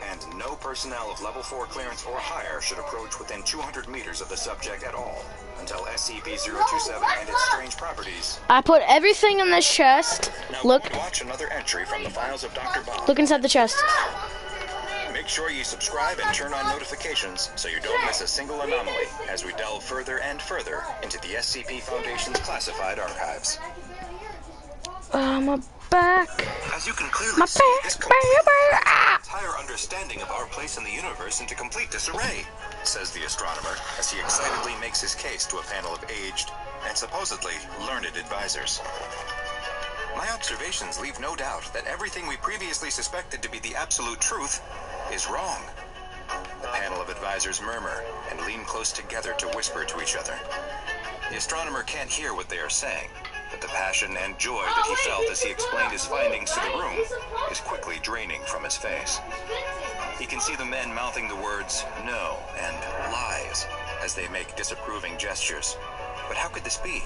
And no personnel of Level 4 clearance or higher should approach within 200 meters of the subject at all, until SCP-027 and its strange properties. I put everything in this chest. Now Look. Watch another entry from the files of Dr. Bob. Look inside the chest. Make sure you subscribe and turn on notifications so you don't miss a single anomaly as we delve further and further into the SCP Foundation's classified archives. My back. As you can clearly see, this completes the entire understanding of our place in the universe into complete disarray, says the astronomer as he excitedly makes his case to a panel of aged and supposedly learned advisors. My observations leave no doubt that everything we previously suspected to be the absolute truth is wrong. The panel of advisors murmur and lean close together to whisper to each other. The astronomer can't hear what they are saying, but the passion and joy that he felt as he explained his findings to the room is quickly draining from his face. He can see the men mouthing the words "no" and "lies" as they make disapproving gestures. But how could this be?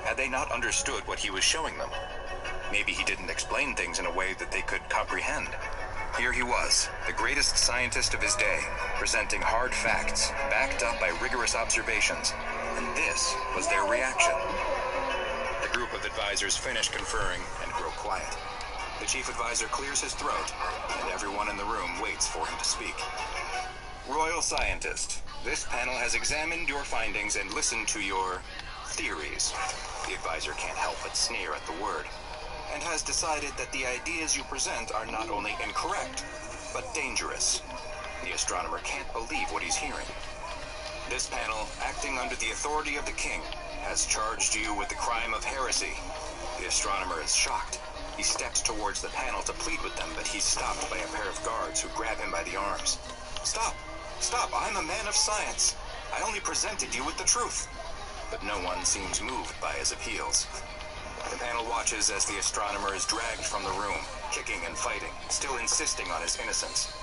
Had they not understood what he was showing them? Maybe he didn't explain things in a way that they could comprehend. Here he was, the greatest scientist of his day, presenting hard facts, backed up by rigorous observations. And this was their reaction. The group of advisors finish conferring and grow quiet. The chief advisor clears his throat, and everyone in the room waits for him to speak. Royal scientist, this panel has examined your findings and listened to your theories. The advisor can't help but sneer at the word, and has decided that the ideas you present are not only incorrect, but dangerous. The astronomer can't believe what he's hearing. This panel, acting under the authority of the king, has charged you with the crime of heresy. The astronomer is shocked. He steps towards the panel to plead with them, but he's stopped by a pair of guards who grab him by the arms. Stop! Stop! I'm a man of science. I only presented you with the truth. But no one seems moved by his appeals. The panel watches as the astronomer is dragged from the room, kicking and fighting, still insisting on his innocence.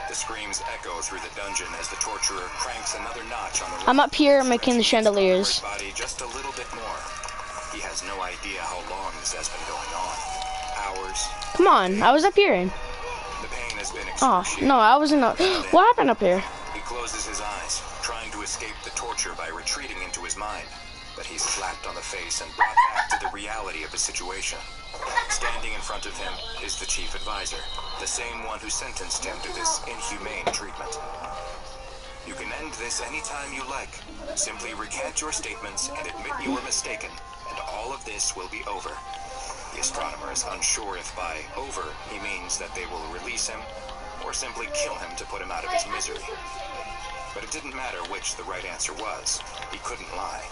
The screams echo through the dungeon as the torturer cranks another notch on the I'm up here making the chandeliers. body just a little bit more. He has no idea how long this has been going on. Hours. Come on, I was up here. The pain has been Oh, excruciating. no, I wasn't up. What happened up here? He closes his eyes, trying to escape the torture by retreating into his mind. But he's slapped on the face and brought back to the reality of the situation. Standing in front of him is the chief advisor, the same one who sentenced him to this inhumane treatment. You can end this anytime you like. Simply recant your statements and admit you were mistaken, and all of this will be over. The astronomer is unsure if by over he means that they will release him or simply kill him to put him out of his misery. But it didn't matter which the right answer was. He couldn't lie.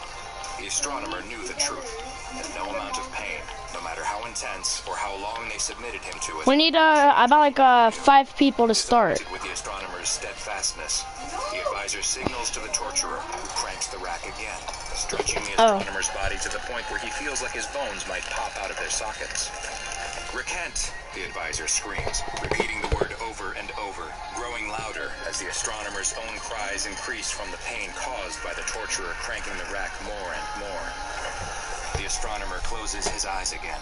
The astronomer knew the truth, and no amount of pain, no matter how intense or how long they submitted him to it. We need about like 5 people to start. With the astronomer's steadfastness, the advisor signals to the torturer, who cranks the rack again, stretching the astronomer's body to the point where he feels like his bones might pop out of their sockets. Recant, the advisor screams, repeating the word over and over, growing louder as the astronomer's own cries increase from the pain caused by the torturer cranking the rack more and more. The astronomer closes his eyes again.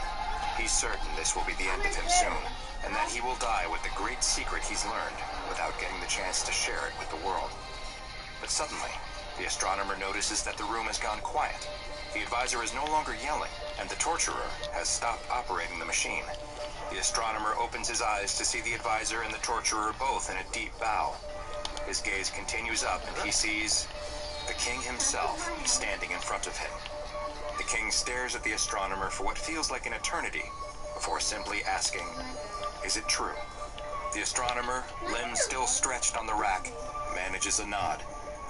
He's certain this will be the end of him soon, and that he will die with the great secret he's learned, without getting the chance to share it with the world. But suddenly, the astronomer notices that the room has gone quiet. The advisor is no longer yelling, and the torturer has stopped operating the machine. The astronomer opens his eyes to see the advisor and the torturer both in a deep bow. His gaze continues up, and he sees the king himself standing in front of him. The king stares at the astronomer for what feels like an eternity, before simply asking, "Is it true?" The astronomer, limbs still stretched on the rack, manages a nod,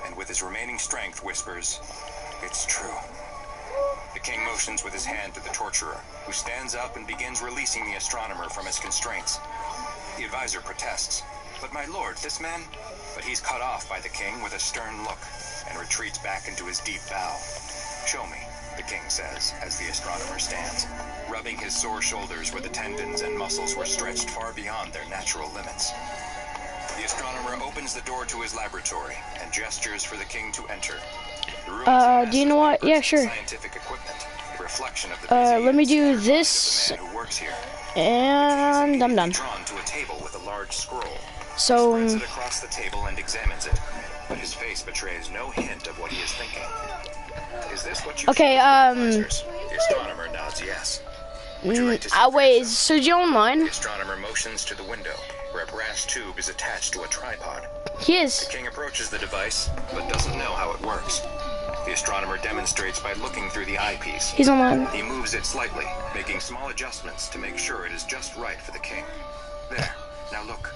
and with his remaining strength whispers, "It's true." The king motions with his hand to the torturer, who stands up and begins releasing the astronomer from his constraints. The advisor protests, "But my lord, this man..." But he's cut off by the king with a stern look, and retreats back into his deep bow. "Show me," the king says, as the astronomer stands, rubbing his sore shoulders where the tendons and muscles were stretched far beyond their natural limits. The astronomer opens the door to his laboratory and gestures for the king to enter. The room is a Do you know what? Yeah, sure. scientific equipment, a reflection of the busy Let me and do scattered this, lives of the man who works here. and I'm done. Drawn to a table with a large scroll. So, Spreads it across the table and examines it, but his face betrays no hint of what he is thinking. Is this what you okay, The astronomer nods yes. Would you like to see wait, for is Sergio online? The astronomer motions to the window, where a brass tube is attached to a tripod. He is. The king approaches the device, but doesn't know how it works. The astronomer demonstrates by looking through the eyepiece. He's online. He moves it slightly, making small adjustments to make sure it is just right for the king. There, now look.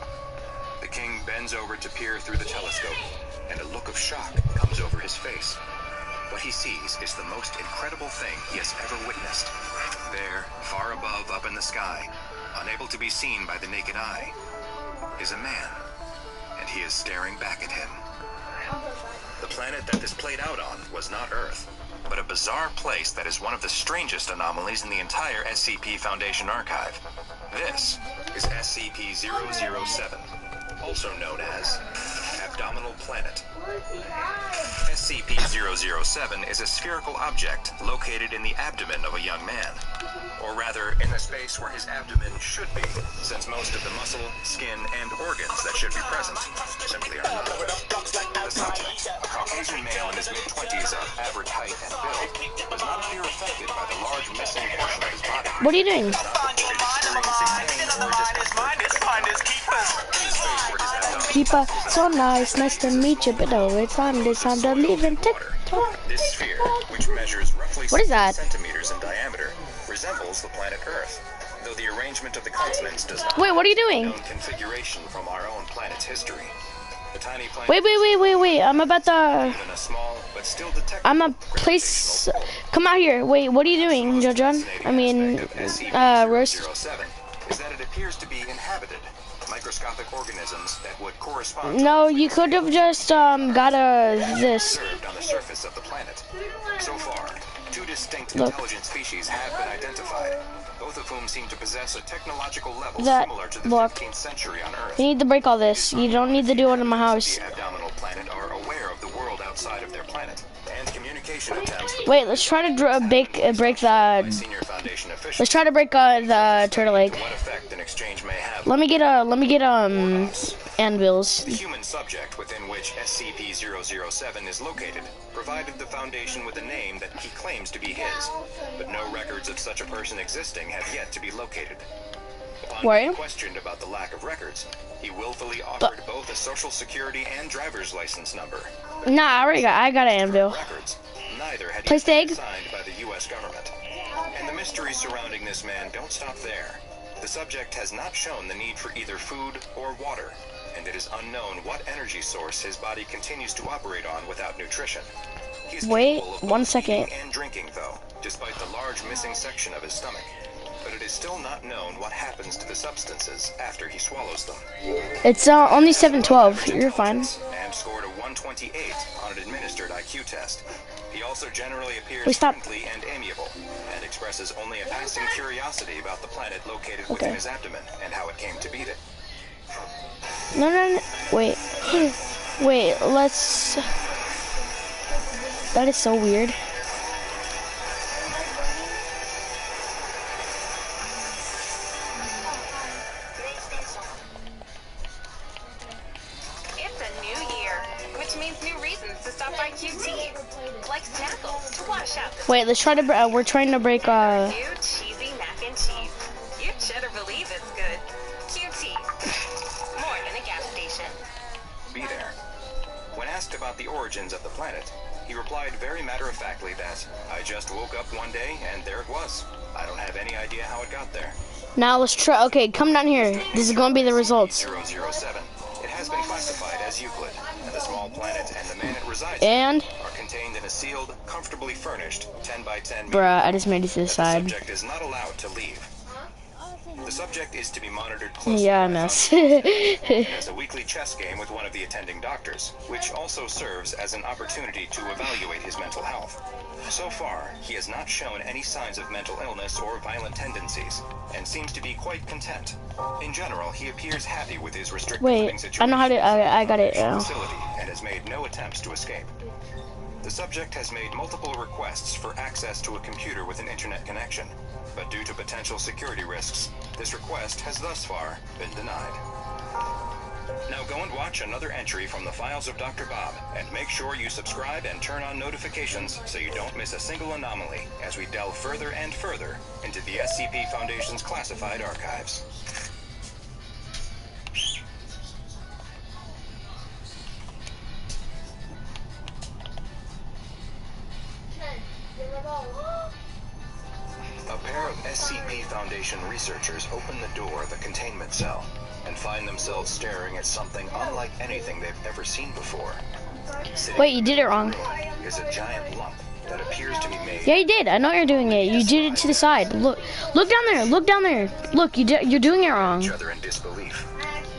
The king bends over to peer through the telescope, and a look of shock comes over his face. What he sees is the most incredible thing he has ever witnessed. There, far above up in the sky, unable to be seen by the naked eye, is a man, and he is staring back at him. The planet that this played out on was not Earth, but a bizarre place that is one of the strangest anomalies in the entire SCP Foundation archive. This is SCP-007, also known as abdominal planet. SCP-007 is a spherical object located in the abdomen of a young man. Or rather, in the space where his abdomen should be, since most of the muscle, skin, and organs that should be present simply are not. The subject, a Caucasian male in his mid-20s of average height and build, does not appear affected by the large missing portion of his body. What are you doing? Keeper, so nice to meet you, but oh, it's time to leave and TikTok. This sphere, which measures roughly What is that? 60 centimeters in diameter, resembles the planet Earth, though the arrangement of the continents does not Wait, what are you doing? known configuration from our own planet's history. The tiny planet Wait. I'm about to. even a small but still detectable I'm a place. Come out here. Wait, what are you doing, Jojon? I mean, Roast. SCP-007 is that it appears to be inhabited. Microscopic organisms that would correspond No, you could have just got this. observed on the surface of the planet. So far, two distinct Look. intelligent species have been identified, both of whom seem to possess a technological level That- similar to the look. 15th century on Earth. You need to break all this. You don't need to do it in my house. The abdominal planet are aware of the world outside of their planet, and communication attempts Wait, let's try to break by the. senior Foundation officials Let's try to break the turtle egg. what effect an exchange may have. Let me get anvils. The human subject within which SCP-007 is located provided the Foundation with a name that he claims to be his, but no records of such a person existing have yet to be located. Upon Where? being questioned about the lack of records, he willfully offered both a social security and driver's license number. Nah, I got an anvil. Records. Neither had Place the yet been egg. signed by the U.S. government. And the mysteries surrounding this man don't stop there. The subject has not shown the need for either food or water, and it is unknown what energy source his body continues to operate on without nutrition. He is Wait, capable of one both second. eating and drinking, though, despite the large missing section of his stomach. But it is still not known what happens to the substances after he swallows them. It's only 712. You're fine. And scored a 128 on an administered IQ test. He also generally appears Wait, stop. friendly and amiable, and expresses only a passing curiosity about the planet located Okay. within his abdomen and how it came to be there. No. Wait. Wait, let's. That is so weird. It's a new year, which means new reasons to stop by QT. Like Snackles to wash out the Wait, let's try to. We're trying to break. new cheesy mac and cheese. You better believe it's good. QT. More than a gas station. Be there. When asked about the origins of the planet, he replied very matter-of-factly that, I just woke up one day and there it was. I don't have any idea how it got there. Now let's try. Okay, come down here. This is gonna be the results. 007. It has been classified as Euclid, and the small planet and the man it resides And, in are contained in a sealed, comfortably furnished 10 by 10 bruh, I just made it to the The side. subject is not allowed to leave. The subject is to be monitored closely. Yeah, I by mess. Foundation. Has a weekly chess game with one of the attending doctors, which also serves as an opportunity to evaluate his mental health. So far, he has not shown any signs of mental illness or violent tendencies, and seems to be quite content. In general, he appears happy with his restricted living Wait, situation. I know how to. I got it now. Facility and has made no attempts to escape. The subject has made multiple requests for access to a computer with an internet connection, but due to potential security risks, this request has thus far been denied. Now go and watch another entry from the files of Dr. Bob, and make sure you subscribe and turn on notifications so you don't miss a single anomaly as we delve further and further into the SCP Foundation's classified archives. A pair of SCP Foundation researchers open the door of the containment cell and find themselves staring at something unlike anything they've ever seen before. Sitting Wait, you did it wrong. is a giant lump that appears to be made. Yeah, you did. I know you're doing it. You did it to the side. Look down there. Look down there. Look, you're doing it wrong, Each other in disbelief.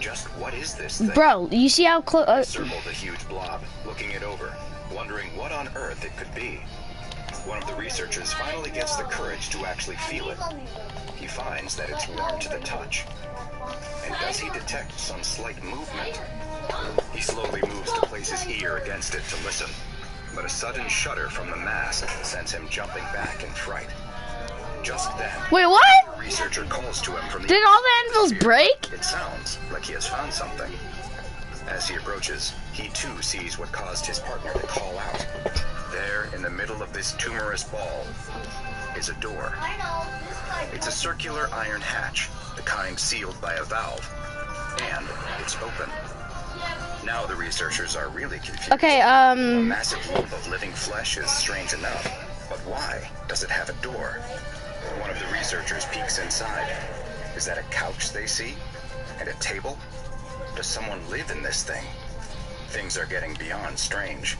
Just what is this thing? bro. You see how close? Circled the huge blob, looking it over, wondering what on earth it could be. One of the researchers finally gets the courage to actually feel it. He finds that it's warm to the touch. And does he detect some slight movement? He slowly moves to place his ear against it to listen, but a sudden shudder from the mask sends him jumping back in fright. Just then, Wait, what? a researcher calls to him from the Did all the anvils break? It sounds like he has found something. As he approaches, he too sees what caused his partner to call out. There, in the middle of this tumorous ball, is a door. It's a circular iron hatch, the kind sealed by a valve, and it's open. Now the researchers are really confused. Okay, A massive lump of living flesh is strange enough, but why does it have a door? One of the researchers peeks inside. Is that a couch they see? And a table? Does someone live in this thing? Things are getting beyond strange.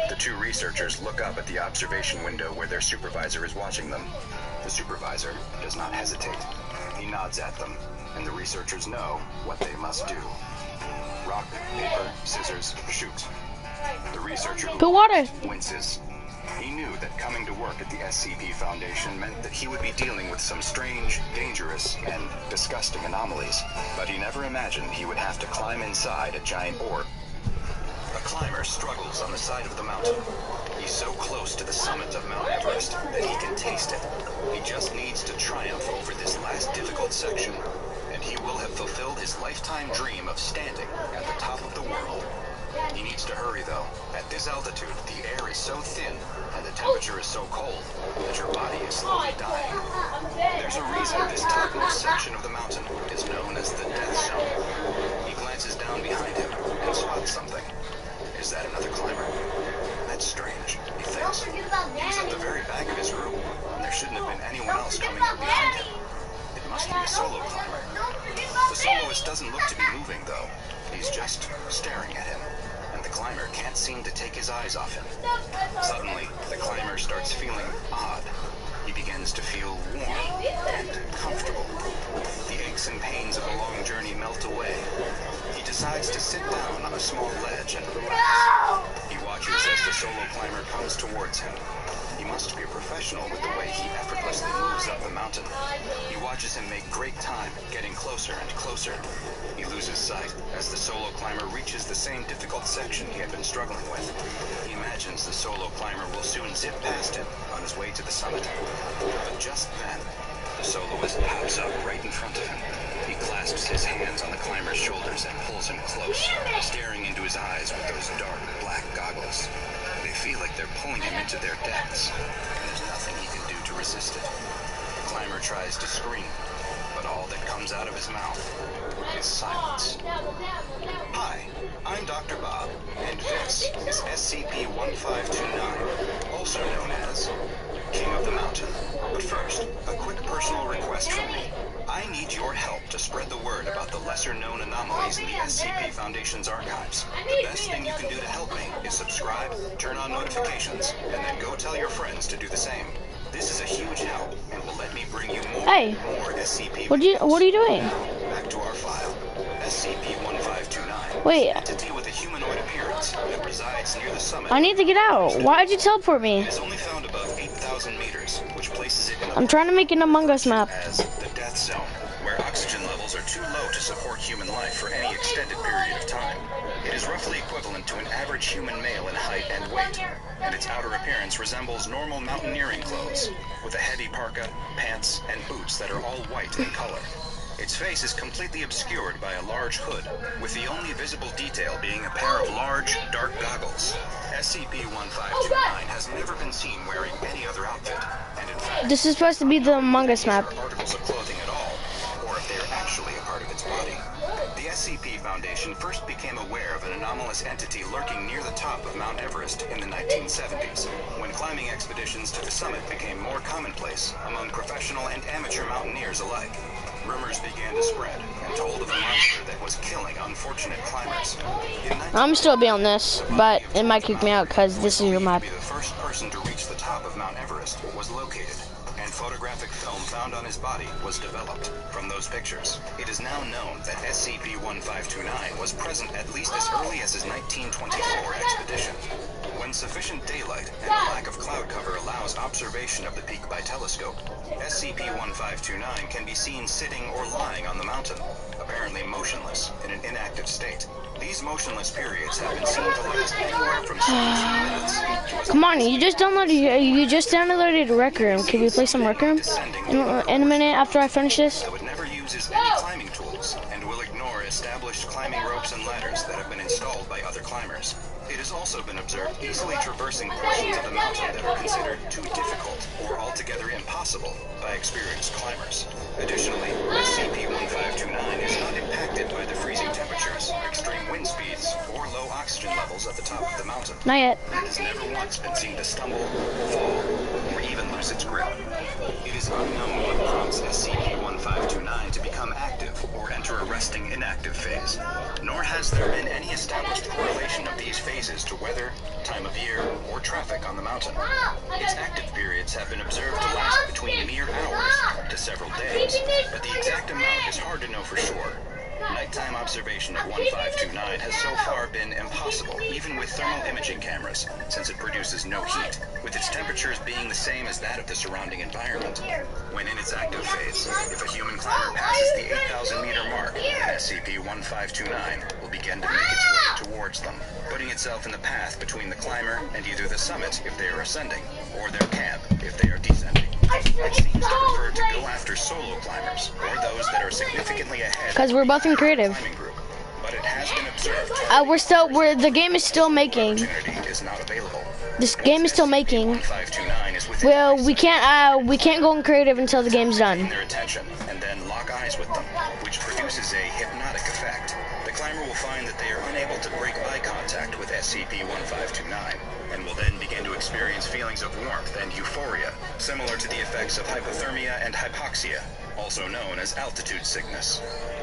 The two researchers look up at the observation window where their supervisor is watching them. The supervisor does not hesitate. He nods at them, and the researchers know what they must do. Rock, paper, scissors, shoot. The researcher put water. winces. He knew that coming to work at the SCP Foundation meant that he would be dealing with some strange, dangerous, and disgusting anomalies, but he never imagined he would have to climb inside a giant orb. A climber struggles on the side of the mountain. He's so close to the summit of Mount Everest that he can taste it. He just needs to triumph over this last difficult section, and he will have fulfilled his lifetime dream of standing at the top of the world. He needs to hurry, though. At this altitude, the air is so thin and the temperature is so cold that your body is slowly dying. There's a reason this topmost section of the mountain is known as the Death Zone. He glances down behind him and spots something. Is that another climber? That's strange, he thinks. He was at the very back of his room, and there shouldn't have been anyone else coming up behind him. It must be a solo climber. The soloist doesn't look to be moving, though. He's just staring at him, and the climber can't seem to take his eyes off him. Suddenly, the climber starts feeling odd. He begins to feel warm and comfortable. The aches and pains of the long journey melt away. He decides to sit down on a small ledge and relax. He watches as the solo climber comes towards him. He must be a professional with the way he effortlessly moves up the mountain. He watches him make great time, getting closer and closer. He loses sight as the solo climber reaches the same difficult section he had been struggling with. He imagines the solo climber will soon zip past him on his way to the summit. But just then, the soloist pops up right in front of him. He clasps his hands on the climber's shoulders and pulls him close, staring into his eyes with those dark black goggles. They feel like they're pulling him into their depths, and there's nothing he can do to resist it. The climber tries to scream, but all that comes out of his mouth is silence. Hi, I'm Dr. Bob, and this is SCP-1529, also known as King of the Mountain. But first, a quick personal request from me. I need your help to spread the word about the lesser-known anomalies in the SCP Foundation's archives. The best thing you can do to help me is subscribe, turn on notifications, and then go tell your friends to do the same. This is a huge help and will let me bring you more Hey, and more SCP. what are you doing? Back to our file. SCP-1529. Wait. An entity with a humanoid appearance that resides near the summit. I need to get out. Why'd you teleport me? It is only found above 8,000 meters, which places it in the I'm trying to make an Among Us map. as the Death Zone, where oxygen levels are too low to support human life for any extended period of time. It is roughly equivalent to an average human male in height and weight, and its outer appearance resembles normal mountaineering clothes, with a heavy parka, pants, and boots that are all white in color. Its face is completely obscured by a large hood, with the only visible detail being a pair of large, dark goggles. SCP-1529 has never been seen wearing any other outfit, and in fact, This is supposed to be the Among Us map. articles of clothing at all, or if they are actually a part of its body. The SCP Foundation first became aware of an anomalous entity lurking near the top of Mount Everest in the 1970s, when climbing expeditions to the summit became more commonplace among professional and amateur mountaineers alike. Rumors began to spread and told of a monster that was killing unfortunate climbers. I'm still be on this, but it might kick me out because this is your map. The first person to reach the top of Mount Everest was located, and photographic film found on his body was developed. From those pictures, it is now known that SCP-1529 was present at least as early as his 1924 expedition. When sufficient daylight and a lack of cloud cover allows observation of the peak by telescope, SCP-1529 can be seen sitting or lying on the mountain, apparently motionless in an inactive state. These motionless periods have been seen to last anywhere from seconds to minutes. to as Come on, you just downloaded Rec Room. Can we play some Rec Room in a minute after I finish this? Though it never uses any climbing tools and will ignore established climbing ropes and ladders that have been installed by other climbers. It has also been observed easily traversing portions of the mountain that are considered too difficult or altogether impossible by experienced climbers. Additionally, SCP-1529 is not impacted by the freezing temperatures, extreme wind speeds, or low oxygen levels at the top of the mountain. Not yet. It has never once been seen to stumble, fall, or even lose its grip. It is unknown what prompts SCP-1529 to become active or enter a resting inactive phase, nor has there been any established correlation of these phases to weather, time of year, or traffic on the mountain. Its active periods have been observed to last between mere hours up to several days, but the exact amount is hard to know for sure. Nighttime observation of 1529 has so far been impossible, even with thermal imaging cameras, since it produces no heat, with its temperatures being the same as that of the surrounding environment. When in its active phase, if a human climber passes the 8,000-meter mark, then SCP-1529 will begin to make its way towards them, putting itself in the path between the climber and either the summit if they are ascending, or their camp if they are descending. It seems to prefer to go after solo climbers, or those that are significantly ahead. Because we're both in creative. Climbing group. But it has been observed The game is still making. opportunity is not available. This game is still making. 1529 is within Well, we can't go in creative until the game's done. their attention and then lock eyes with them, which produces a hypnotic effect. The climber will find that they are unable to break eye contact with SCP-1529 and will then begin to experience feelings of warmth and euphoria, similar to the effects of hypothermia and hypoxia, also known as altitude sickness.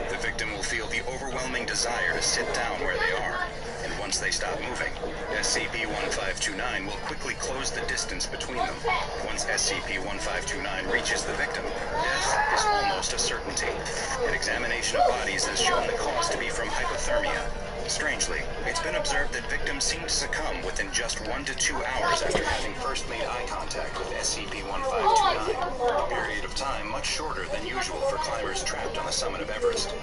The victim will feel the overwhelming desire to sit down where they are, and once they stop moving, SCP-1529 will quickly close the distance between them. Once SCP-1529 reaches the victim, death is almost a certainty. An examination of bodies has shown the cause to be from hypothermia. Strangely, it's been observed that victims seem to succumb within just 1 to 2 hours after having first made eye contact with SCP-1529, a period of time much shorter than usual for climbers trapped on the summit of Everest.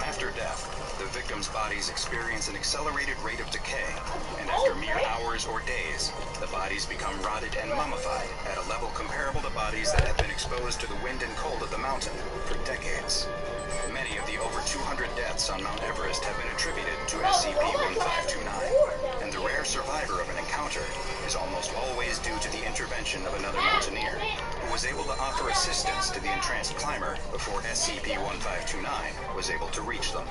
After death, the victims' bodies experience an accelerated rate of decay, and after mere hours or days, the bodies become rotted and mummified at a level comparable to bodies that have been exposed to the wind and cold of the mountain for decades. Many of the over 200 deaths on Mount Everest have been attributed to SCP-1529, and the rare survivor of an encounter is almost always due to the intervention of another mountaineer, who was able to offer assistance to the entranced climber before SCP-1529 was able to reach them.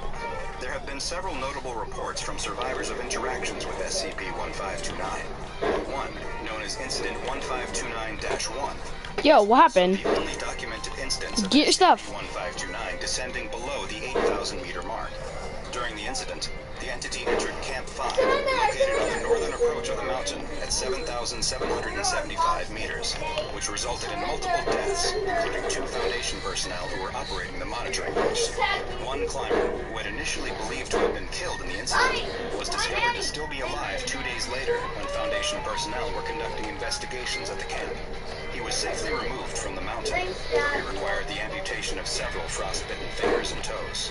There have been several notable reports from survivors of interactions with SCP-1529. One, known as Incident 1529-1, Yo, what happened? the only documented instance of Get your stuff. 1529 descending below the 8,000-meter mark. During the incident, the entity entered Camp 5, located on the northern approach of the mountain at 7,775 meters, which resulted in multiple deaths, including 2 Foundation personnel who were operating the monitoring post. One climber, who had initially believed to have been killed in the incident, was discovered to still be alive 2 days later when Foundation personnel were conducting investigations at the camp. He was safely removed from the mountain, where he required the amputation of several frostbitten fingers and toes.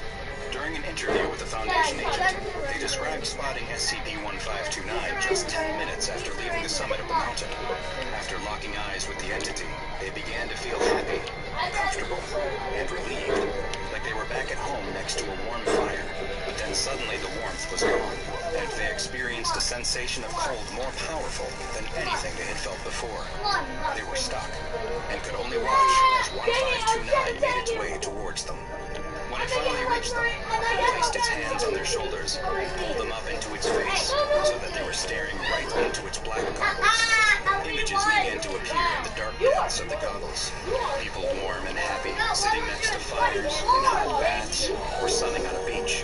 During an interview with a Foundation agent, they described spotting SCP-1529 just 10 minutes after leaving the summit of the mountain. After locking eyes with the entity, they began to feel happy, comfortable, and relieved, like they were back at home next to a warm fire. But then suddenly the warmth was gone, and they experienced a sensation of cold more powerful than anything they had felt before. They were stuck, and could only watch as 1529 made its way towards them. When it finally reached them, it placed its hands on their shoulders and pulled them up into its face so that they were staring right into its black goggles. Images began to appear in the dark depths of the goggles. People warm and happy, sitting next to fires, in hot baths, or sunning on a beach.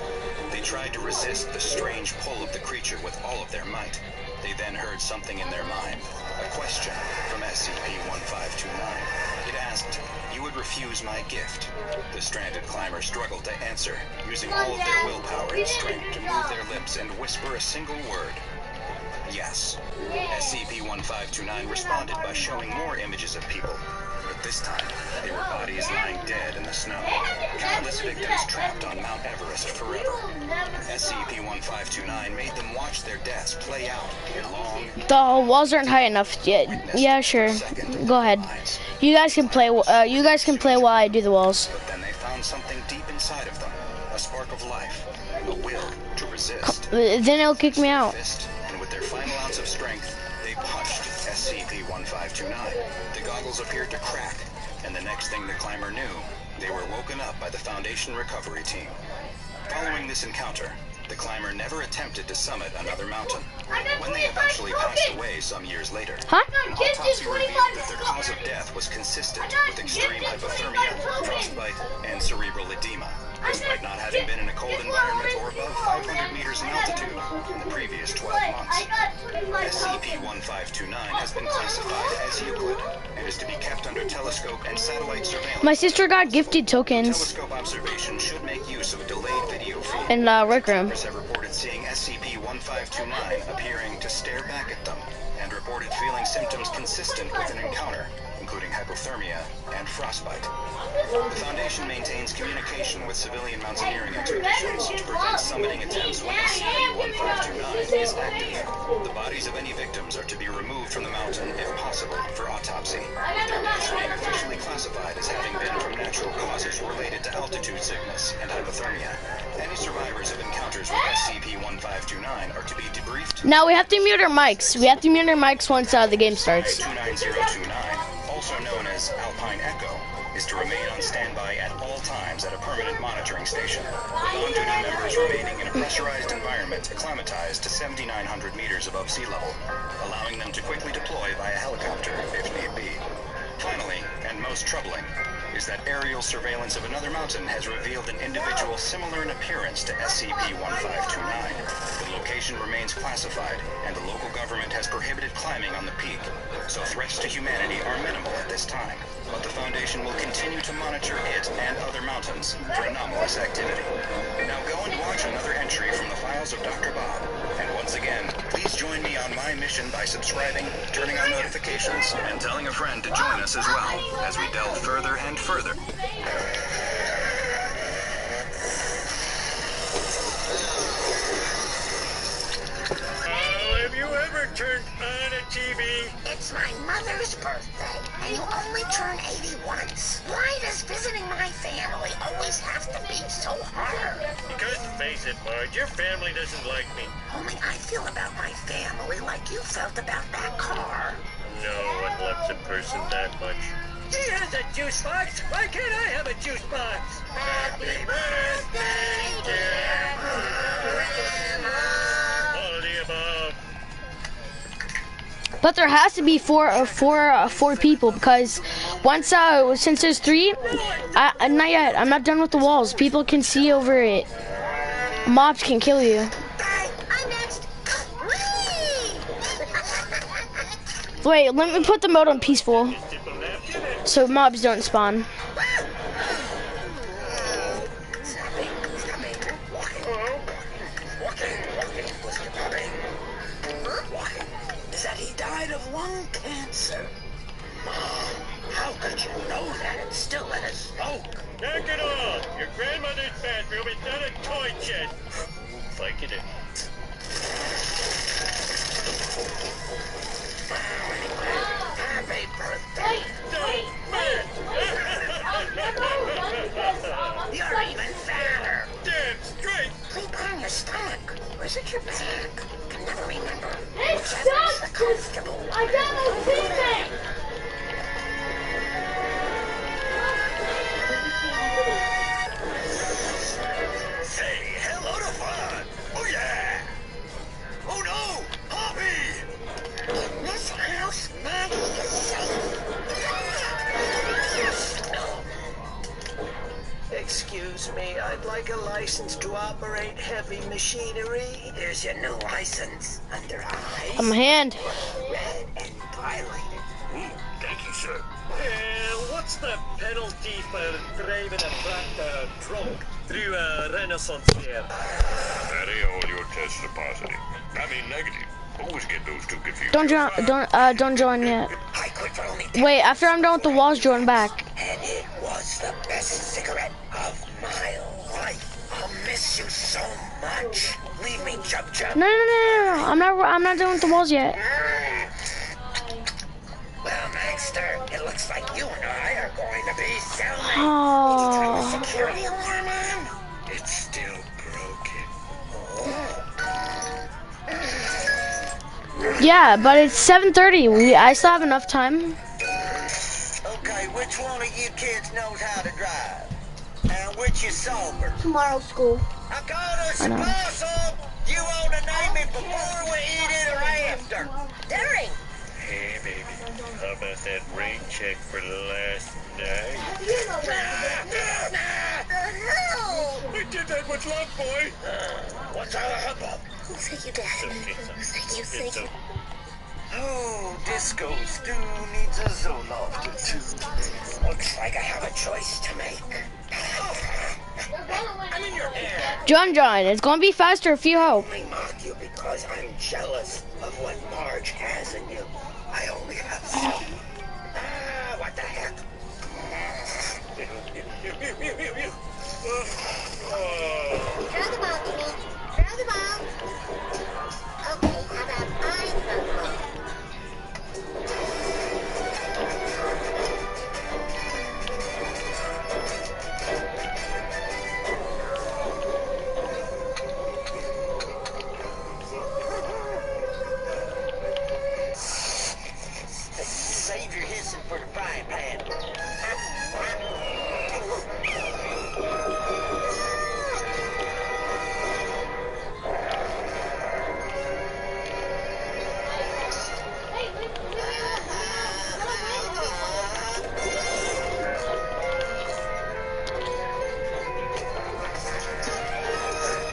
They tried to resist the strange pull of the creature with all of their might. They then heard something in their mind, a question from SCP-1529. It asked, "You would refuse my gift?" The stranded climber struggled to answer, using all of their willpower and strength to move their lips and whisper a single word. Yes. SCP-1529 responded by showing more images of people, but This time, they were bodies lying dead in the snow. Countless victims trapped on Mount Everest forever. SCP-1529 made them watch their deaths play out in long... The walls aren't high enough yet. Yeah, sure. Go ahead. You guys can play. You guys can play while I do the walls. But then they found something deep inside of them. A spark of life. A will to resist. Then it'll kick me out. And with their final ounce of strength, they punched SCP-1529. The goggles appeared to crack, and the next thing the climber knew, they were woken up by the Foundation recovery team. Following this encounter, the climber never attempted to summit another mountain. When they eventually passed away some years later, autopsy revealed that their cause of death was consistent with extreme hypothermia, frostbite, and cerebral edema, despite not having been in a cold environment or above 500 meters in altitude in the previous 12 months. SCP-1529 has been classified as Euclid and is to be kept under telescope and satellite surveillance. My sister got gifted tokens. Telescope observation should make use of a delayed video feed. In Rec Room. Have reported seeing SCP-1529 appearing to stare back at them, and reported feeling symptoms consistent with an encounter, including hypothermia and frostbite. The Foundation maintains communication with civilian mountaineering expeditions to prevent summiting attempts when SCP-1529 is active. The bodies of any victims are to be removed from the mountain if possible for autopsy, with their deaths being officially classified as having been from natural causes related to altitude sickness and hypothermia. Any survivors of encounters with SCP-1529 are to be debriefed. Now we have to mute our mics. We have to mute our mics once the game starts. 29029, also known as Alpine Echo, is to remain on standby at all times at a permanent monitoring station, with on-duty members remaining in a pressurized environment acclimatized to 7,900 meters above sea level, allowing them to quickly deploy via helicopter if need be. Finally, and most troubling, is that aerial surveillance of another mountain has revealed an individual similar in appearance to SCP-1529. The location remains classified, and the local government has prohibited climbing on the peak, so threats to humanity are minimal at this time. But the Foundation will continue to monitor it and other mountains for anomalous activity. Now go and watch another entry from the files of Dr. Bob. And once again, please join me on my mission by subscribing, turning on notifications, and telling a friend to join us as well, as we delve further and further. Have you ever turned on a TV? It's my mother's birthday, and you only turn 80 once. Why does visiting my family always have to be so hard? Because, face it, Marge, your family doesn't like me. Only I feel about my family like you felt about that car. No one loves a person that much. He has a juice box. Why can't I have a juice box? Happy birthday, dear Grandma. All the above. But there has to be four people, because once since there's three, not yet. I'm not done with the walls. People can see over it. Mobs can kill you. I'm next. Wait, let me put the mode on peaceful, so mobs don't spawn. Said he died of lung cancer. Mom, how could you know that? It's still in his smoke. Knock it off. Your grandmother's bathroom is not a toy shed. Like it is. Happy birthday. You're even fatter. Damn straight. Sleep on your stomach. Or is it your back? Can never remember. Whichever's the comfortable one. I got my teammate! Say hello to fun. Oh yeah. Oh no, Poppy. In this house, Maggie is safe. Excuse me, I'd like a license to operate heavy machinery. Here's your new license. Under eyes. On my hand. Red and highlighted. Thank you, sir. What's the penalty for driving a tractor drunk through a Renaissance fair? Daddy, all your tests are positive. I mean negative. Always get those two confused. Don't join yet. I quit for only Wait, after I'm done with the walls, join back. And it was the best cigarette of my life. I'll miss you so much. Leave me, Chub Chub. No. I'm not done with the walls yet. Well, Magster, it looks like you and I are going to be cellmates. Oh. Did you turn the security alarm on? It's still broken. Yeah, but it's 7:30. I still have enough time. Okay, which one of you kids knows how to drive? And which is sober? Tomorrow school. I called us I know. impossible. You want to name it before we eat it or after? During. Hey, baby. How about that rain check for last night? We did that with love, boy. What's all the hubbub? Thank you, Dad. Thank you. Oh, Disco Stew needs a Zoloft or two. Looks like I have a choice to make. I'm in your hair. John, it's gonna be faster if you help. I mock you because I'm jealous of what Marge has in you. I only have some. What the heck? Throw the ball, Jimmy. Throw the ball. Okay, how about I throw the ball? Save your hissing for the frying pan.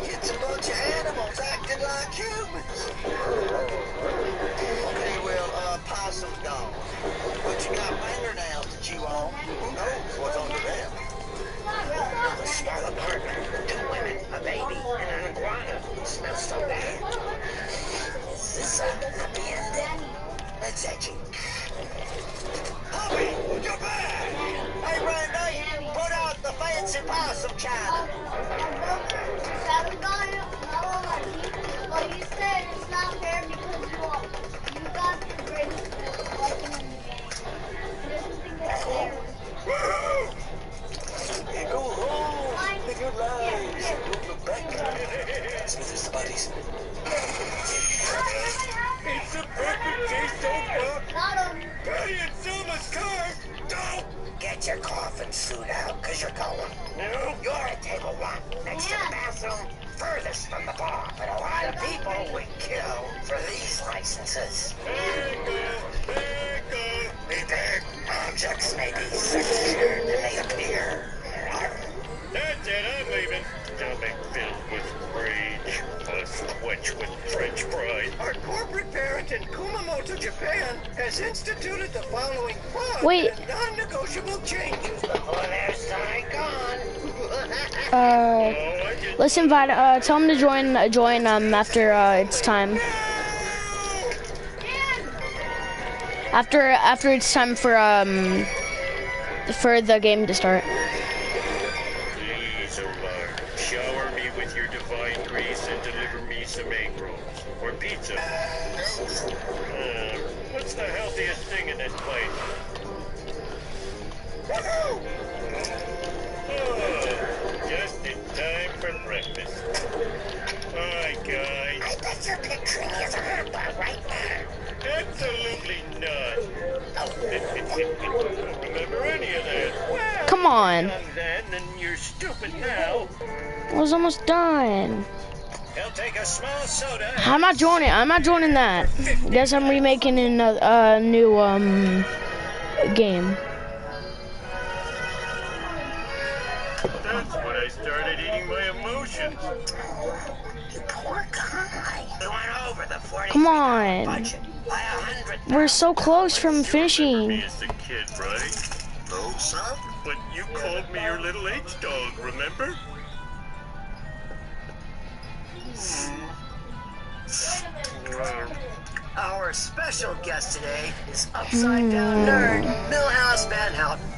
It's a bunch of animals acting like humans. Okay, well, possum's gone. But you got fingernails to chew on. Who knows what's under them? A small apartment, 2 women, a baby, and an iguana. It smells so bad. Is this a happy ending? That's edgy. Hoppy, you're back! Hey, Randy, put out the fancy possum china. Well, you said it's not fair because you got the greatest weapon in the game. This is because they're... Go home, live your lives, don't look back. Smithers the buddies. It's a perfect day so far. Not on... Patty and Selma's car. Don't get your coffin suit out, because you're going. No, you're at table 1, next to the bathroom, furthest from the bar. But a lot of people would kill for these licenses. The big objects may be sexier than they appear. That's it, I'm leaving. Stomach filled with rage, a twitch with French fries. Our corporate parent in Kumamoto, Japan, has instituted the following fun Wait. and non-negotiable changes. Before their side gone. Let's invite. Tell him to join after it's time. After it's time for the game to start. Please, Omar, shower me with your divine grace and deliver me some egg rolls or pizza. What's the healthiest thing in this place? Oh, just in time for breakfast. Hi, guys. I bet you're picturing me as a hot dog right now. Absolutely not. Don't remember any of that. Well, Come on. young then, and you're stupid now. I was almost done. He'll take a small soda. I'm not joining that. Guess I'm remaking a new game. That's when I started eating my emotions. You poor guy. We went over the 40 Come on. budget by 100. We're so close from Me finishing. as a kid, right? No, son. But you called me your little H-dog, remember? Our special guest today is Upside Down Nerd, Millhouse Van Houten.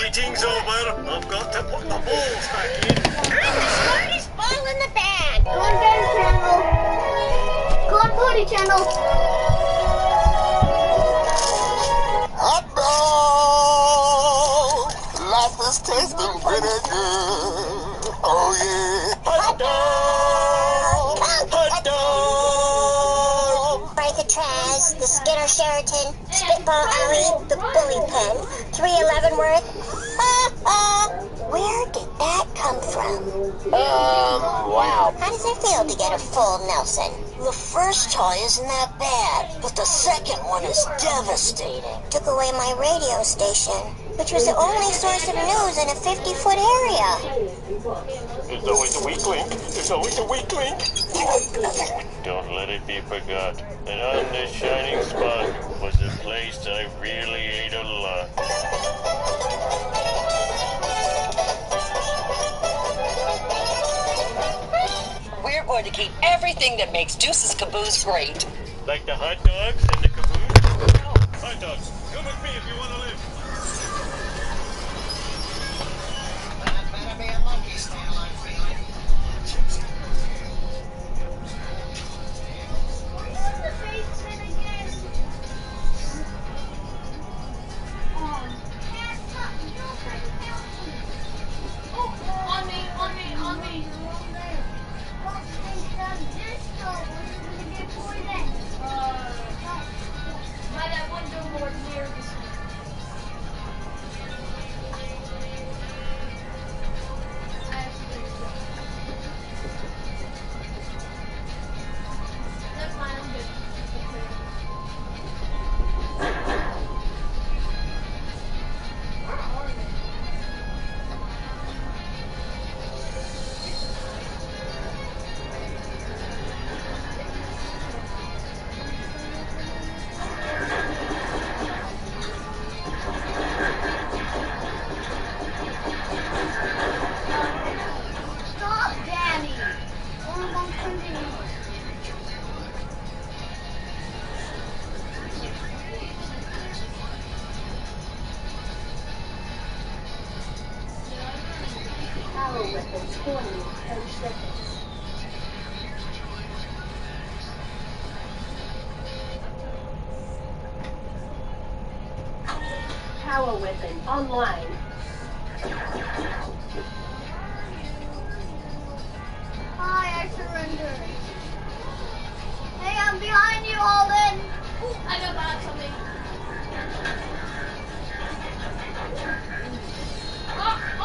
Meeting's over. I've got to put the balls back in. I'm the smartest ball in the bag. Go on Daddy channel. Go on Potty channel. Hot dog! Life is tasting pretty good. Oh yeah. Hot dog! Hot dog! Alcatraz, the Skinner Sheraton, Spitball Alley, the Bully Pen, 311 Worth. Where did that come from? Wow. How does it feel to get a full Nelson? The first toy isn't that bad, but the second one is devastating. Took away my radio station, which was the only source of news in a 50-foot area. There's always a weak link. There's always a weak link. Don't let it be forgot that on this shining spot was a place I really ate a lot. We're going to keep everything that makes Deuce's Caboose great. Like the hot dogs and the caboose? No. Hot dogs. Come with me if you want to live. That better be a monkey snail I'm feeling. Where's the basement again? On me. By that window more near this one. Never mind, I'm good. Where are they? Stop, Danny! Power weapon spawning in 10 seconds. Power weapon online. Hi, I surrender. Hey, I'm behind you, Alden. I know about something.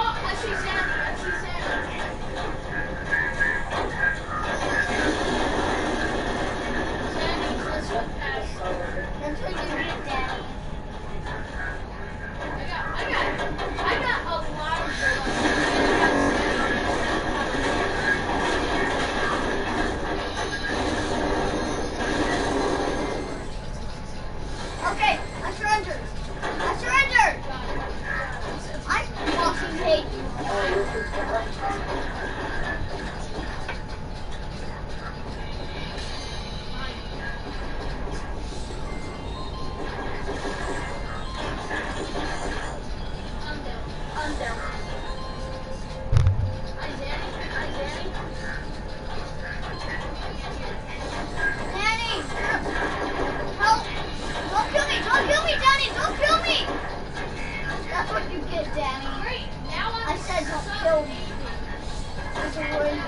Oh, I see Sandy. Sandy, let's go past. That's what you get, Daddy. I got a lot of okay, I surrender. I fucking hate you. I'm down. Hi, Danny. Danny! Help! Don't kill me, Danny! Don't kill me! That's what you get, Danny. Great. Now I said don't kill me. That's a word.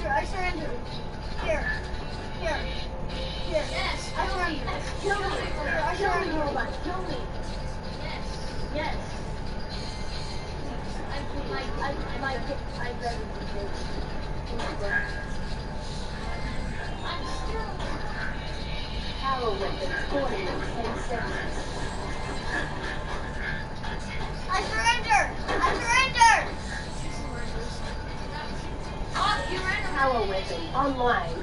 I surrender. Here. Yes. I surrender. Kill me. I surrender. Kill me. Yes. I better be good. I'm still. Power weapon spawning in 10 seconds. I surrender. Power weapon online.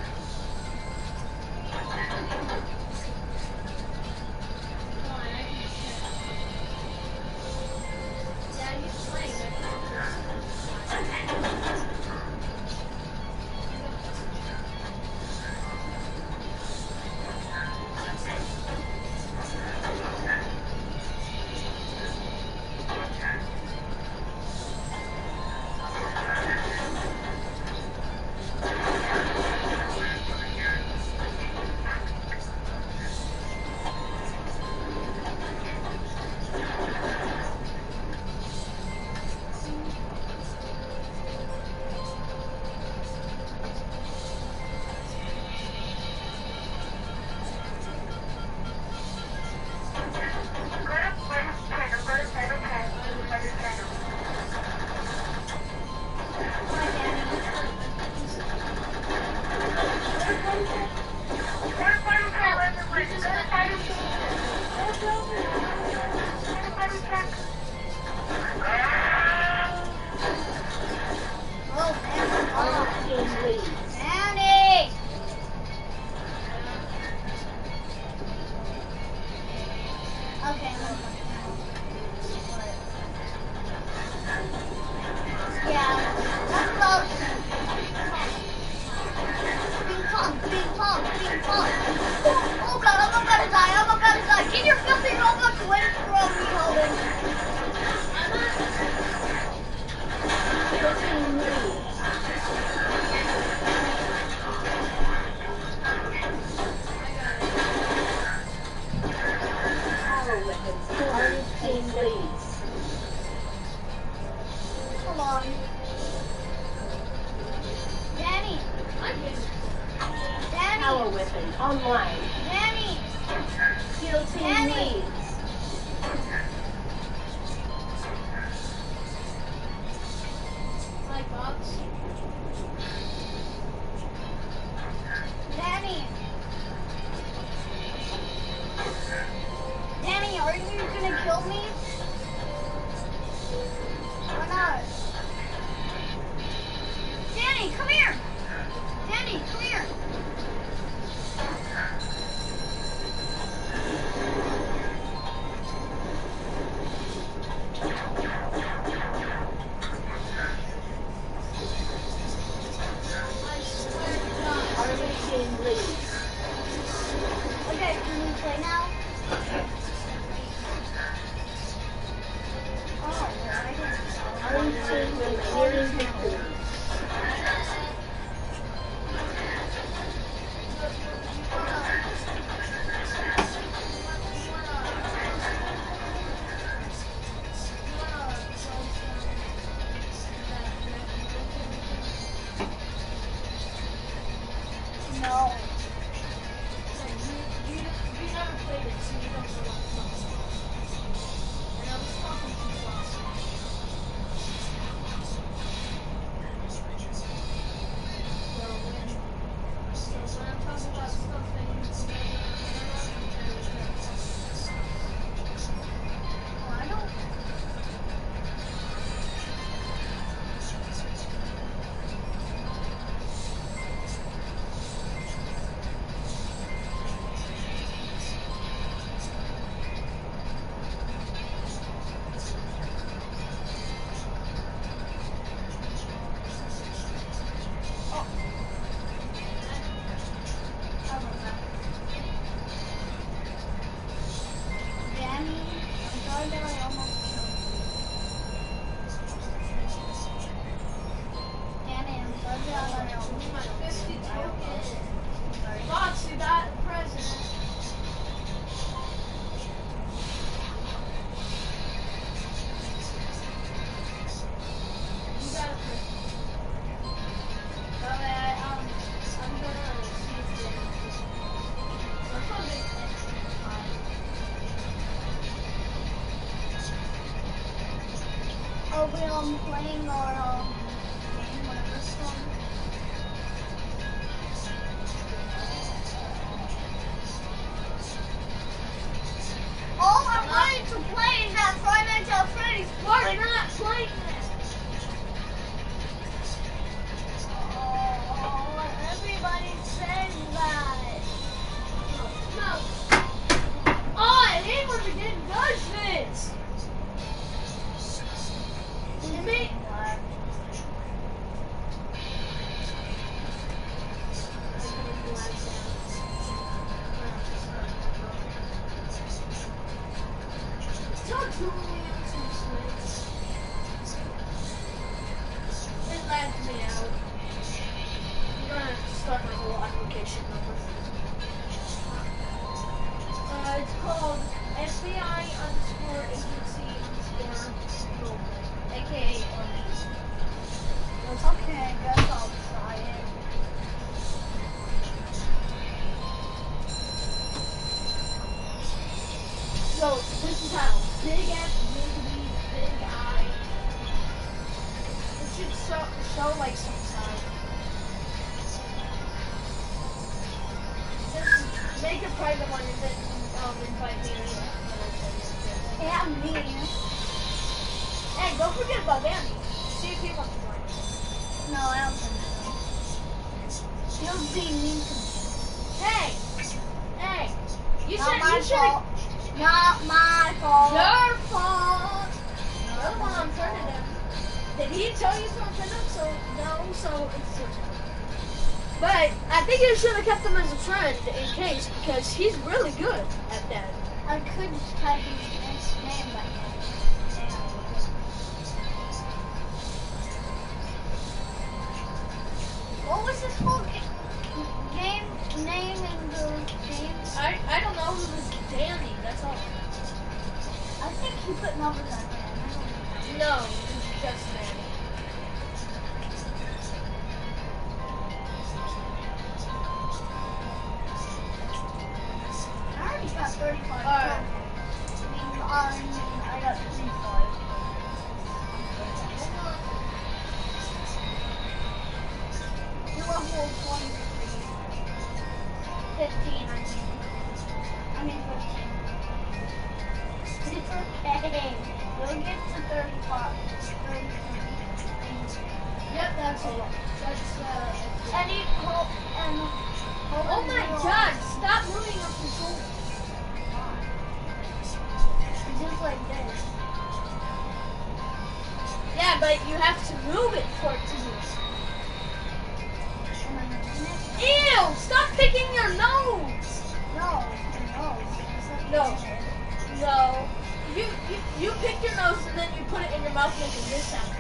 Yeah, that's what I was thinking. Ping pong, ping pong, ping pong. Oh god, I'm about to die, I'm about to die. Get your filthy Roblox away from me, Holden. Come on. Danny. Danny. Power weapon online. Danny. Kill team Danny. leads. Like box. Danny. Danny, are you gonna kill me? Or not? Danny, come here! Danny, come here! Army team leads. Okay, can we play now? Oh, Army team leads. Nearing victory. no. I don't. Danny, I'm sorry that I almost killed you. Danny, I'm sorry that I almost killed you. Box, you got the president. You got a president. Alright, I'm gonna see if there's... Let's go big Are we playing our game, whatever it's called? All I wanted to play is that Five Nights at Freddy's party. We're not playing that. Oh, everybody says that. No. Oh, I hate when the game does this. It made... Tell Julian to switch. It lagged me out. I'm gonna start my whole application number. It's called FBI underscore agency underscore global, aka Arby's. Okay, I guess I'll try it. So this is how big F, big B, big I. It should show like some sign. Just make a private one and then invite me. Yeah, me. Hey, don't forget about Danny. See if he wants to join. No, I don't think so. He'll be mean to me. Hey, hey, you Not should my you should fault. Not my fault. Your fault. You're the one unfriended him. Did he tell you to unfriend him? So no, so it's your fault. But I think you should have kept him as a friend in case, because he's really good at that. I could just type his next name like that. What was this whole game name in the games? I don't know, it was Danny, that's all. I think he put numbers on there. No, it was just Danny. I already got 35. Alright. I got 35. You were whole 23. 15, I mean 15. It's okay. You'll get to 35. 30. Yep, that's it. That's, And you hope, and oh my god, stop moving your controller. just like this. Yeah, but you have to move it for it to move. Ew! Stop picking your nose! No, your nose. No. No. You pick your nose and then you put it in your mouth making this sound.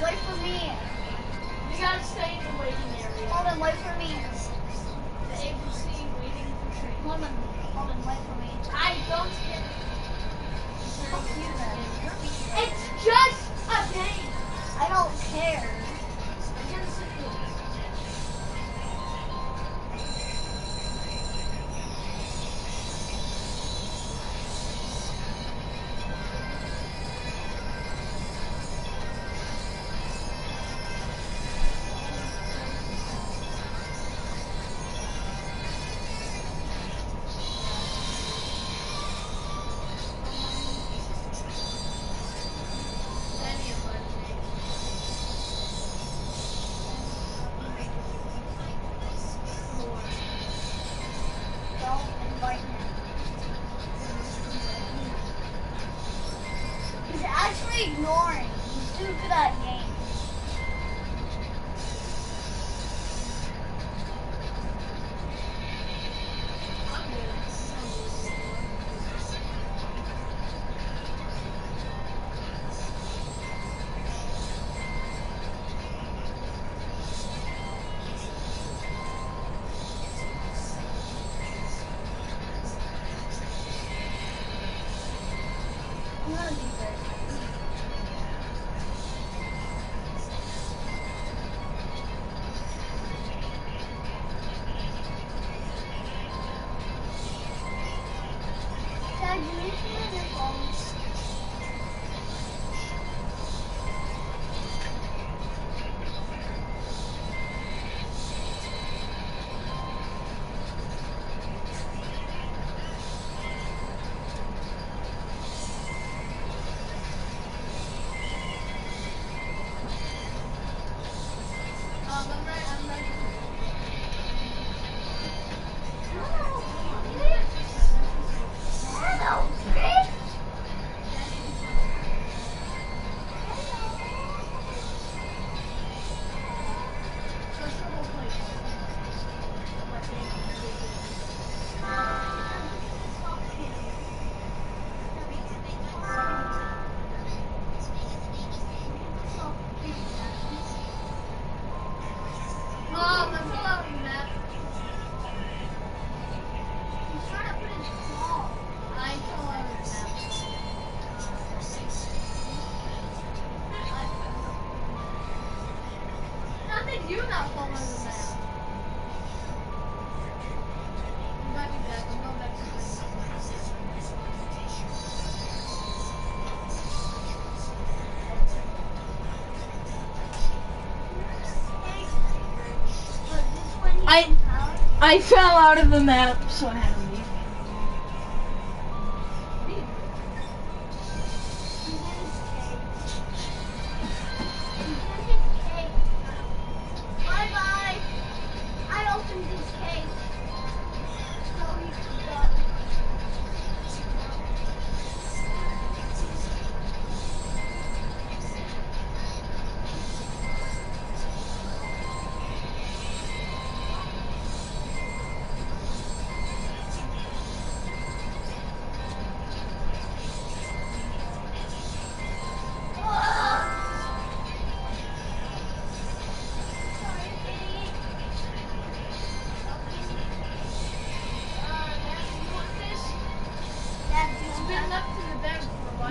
Wait for me. You gotta stay in the waiting area. Hold on, wait for me. The ABC waiting for train. Hold on, wait for me. I don't get it. Fuck you then. It's just a game. I don't care. Yes, it is. Don't invite me. He's actually ignoring. He's too good at games. I'm gonna be there. Dad, you need to use your phone. I'm ready. Hello, Chris. you not following the map? You might be back. I'm going back to the I fell out of the map, so I had to leave. Bye bye. I opened his case. So he forgot.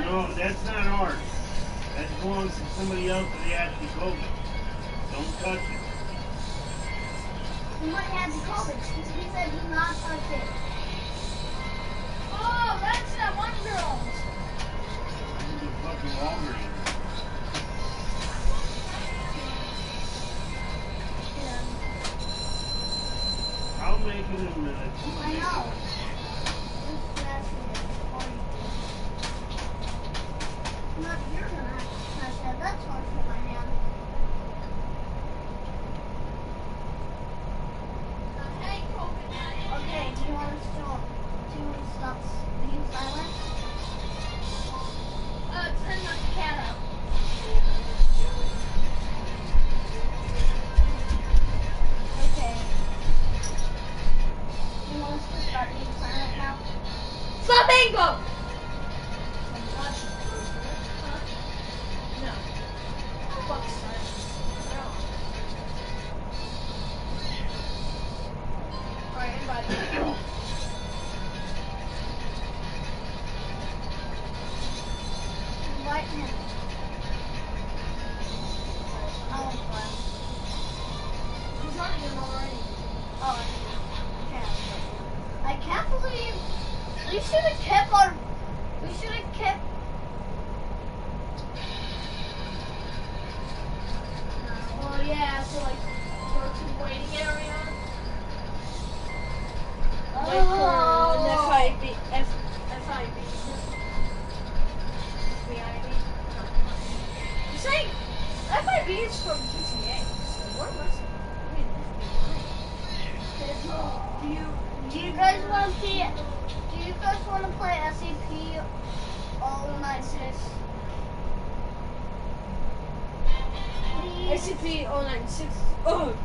No, that's not ours. That belongs to somebody else that actually called it. Don't touch it. Somebody had to call it. He said do not touch it. Oh, that's that one girl. There's a fucking Walgreens. I'll make it in a minute. I know. Not you're gonna touch that. That's hard for my hand. Okay, do you want to stop being silent? Turn the cat out. Okay. You want us to start being silent now? Flamingo! No. Fuck silence. Alright, everybody. Invite him. I'll invite him. He's on him already. Oh, okay. I can't believe we should have kept our. We should have kept. Well, yeah, so like, go to the waiting area. Wait for an FIB. You're saying FIB is from GTA, so what must Do you guys want to see? Do you guys want to play SCP 096? SCP-096. Oh.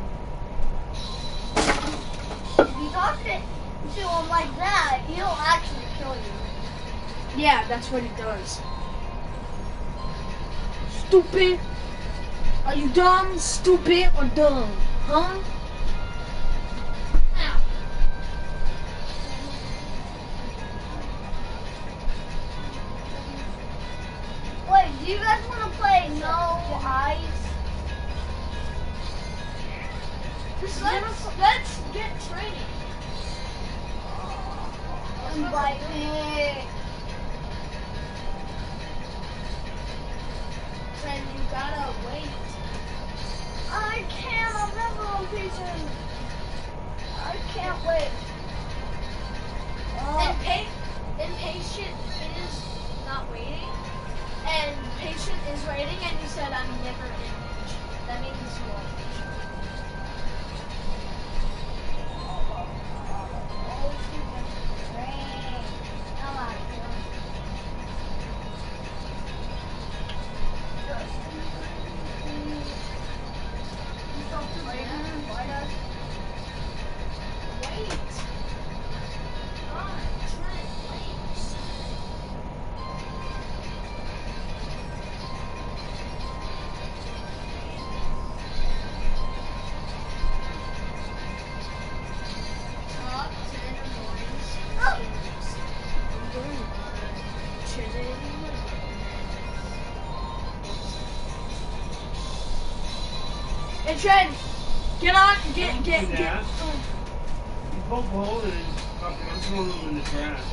If you talk to him like that, he'll actually kill you. Yeah, that's what it does. Stupid. Are you dumb, stupid, or dumb? Huh? Wait, do you guys want to play No Ice? Let's get training. Invite me. Friend, you gotta wait. I can't. I'm never on patient. I can't wait. And patient is not waiting, and patient is waiting, and you said I'm never impatient. That means you are patient. And Trent, Get on, get. You poke a hole in it, I'm throwing them in the trash.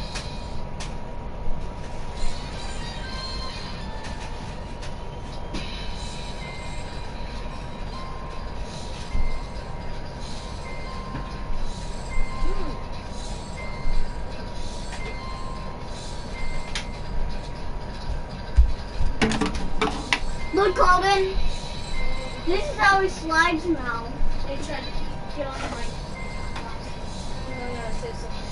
Look, Golden. This is how he slides now. They tried to get on the mic. I gotta say something.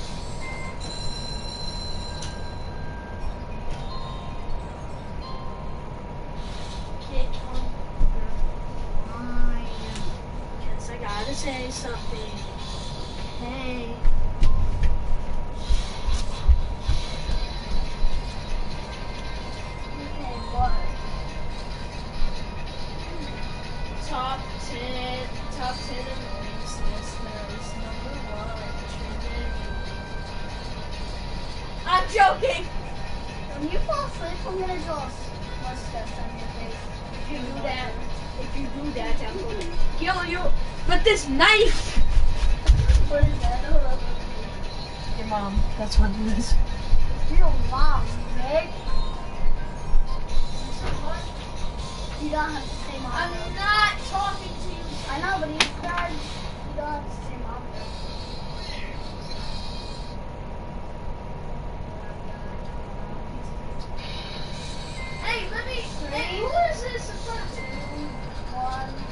Kick on. Fine. Guess I gotta say something. Hey. Okay, what? Top 10 annoyance listeners. Number 1, Trinity. I'm joking! When you fall asleep, I'm gonna draw a mustache on your face. If you do that, I'm gonna kill you with this knife! What is that? Your mom, that's what it is. Your mom, Nick. You don't have to say mom. I'm not talking to you. I know, but you said you don't have to say mom. Hey, let me. Hey, who is this in front of me? 2, 1.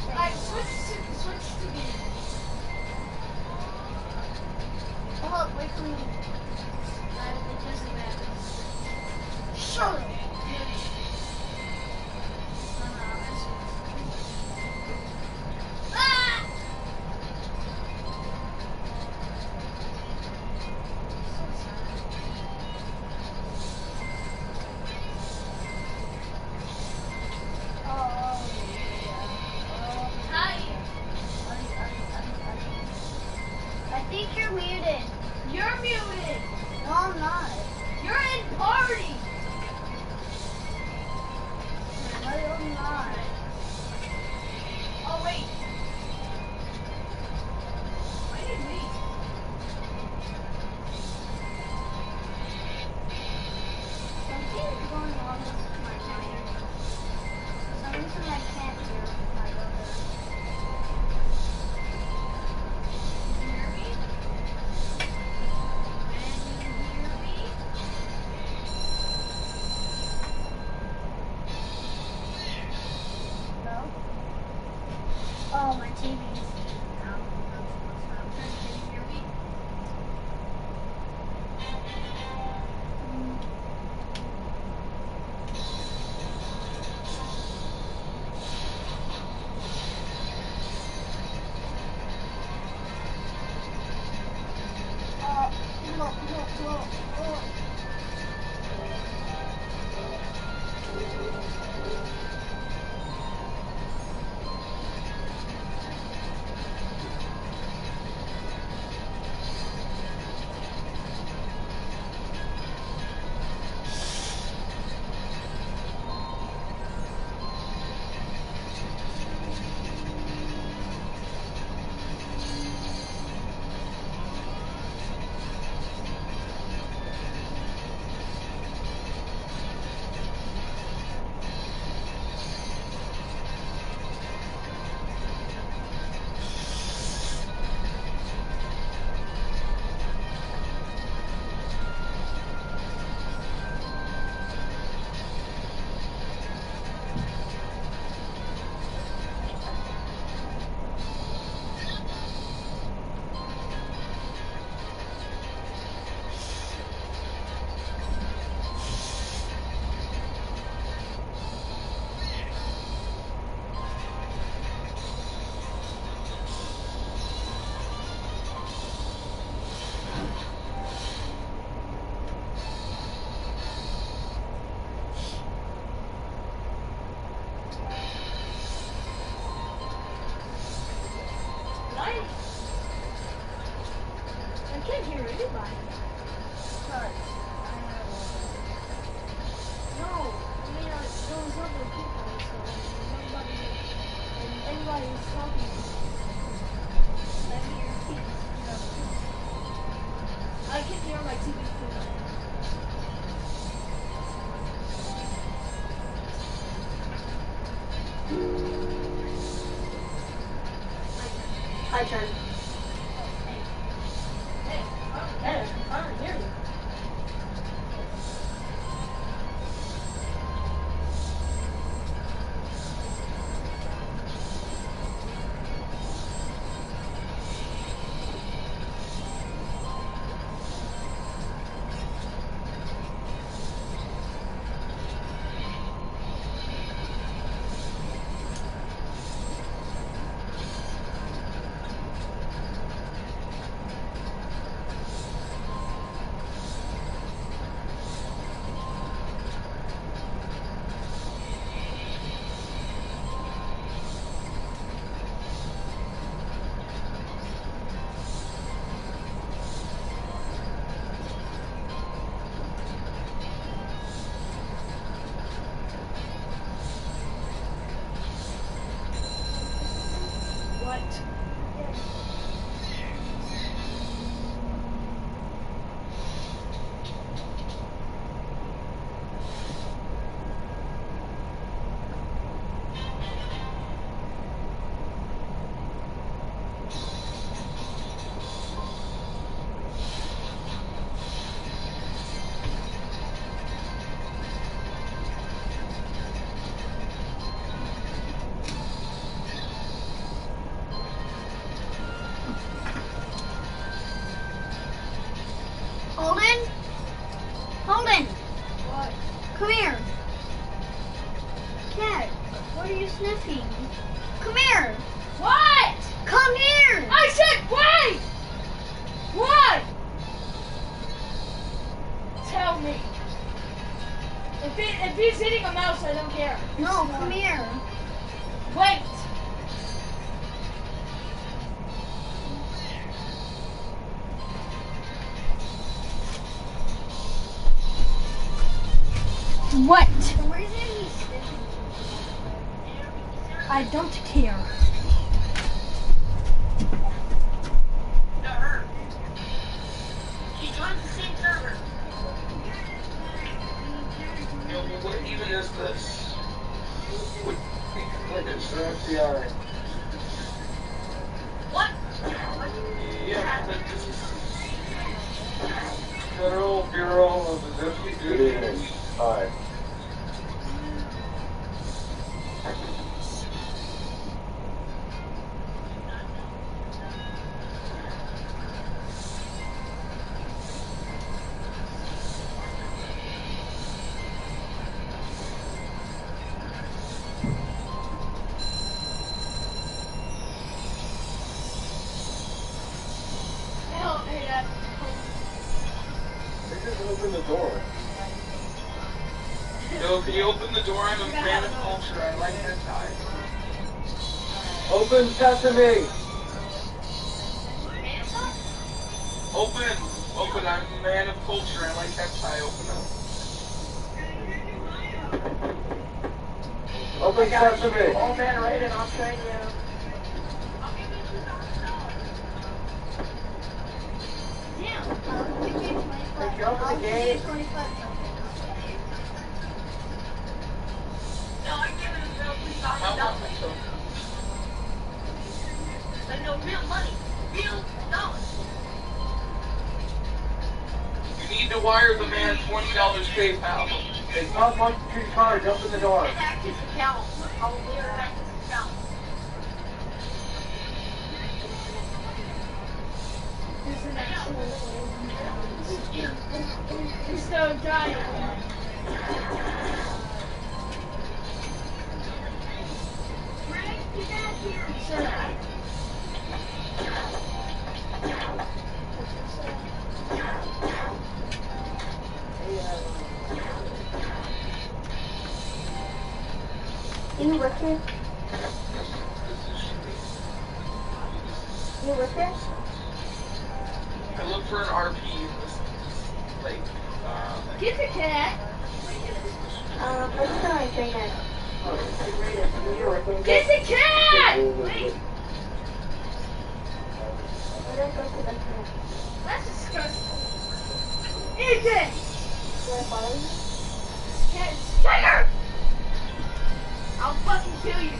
Alright, switch to me. Oh, wait for me. It doesn't matter. Shut up. Ah! I think you're muted. You're muted. No, I'm not. You're in party. No, I'm not. Oh wait. Why did we? Something's going on with my mind. For some reason, I can't hear my brother. Can you hear me? No? Oh, my TV's down. Can you hear me? No. everybody was talking. I turn. Hey, I don't hear you. Holden? Holden! What? Come here. Cat, what are you sniffing? Come here. What? Come here. I said wait! What? Tell me. If he's hitting a mouse, I don't care. No, come here. Wait. What? The reason he's sniffing. I don't care. He joins the same server. Yo, what even is this? Like it's the FBI. What? Yeah, this is Federal Bureau of Investigation. Good evening. Hi. Open the door. Yo, can you open the door? I'm a fan of culture. I like hentai. Open sesame! Open! Open, I'm a man of culture. I like hentai. Open up. Open sesame! All man rated, I'll train you. Damn. Go for the game. 25. No, I give him $3,000. But no, real money. Real dollars. You need to wire the man $20 PayPal. It's not much to your card. Open the door. Hack his account. I'll later hack his account. He's so giant. You work here? You work here? I look for an RP in this, like, Get the cat. Let's try and train it. Get the cat! Wait. That's disgusting. Ethan! Should I follow you? Cat trigger! I'll fucking kill you.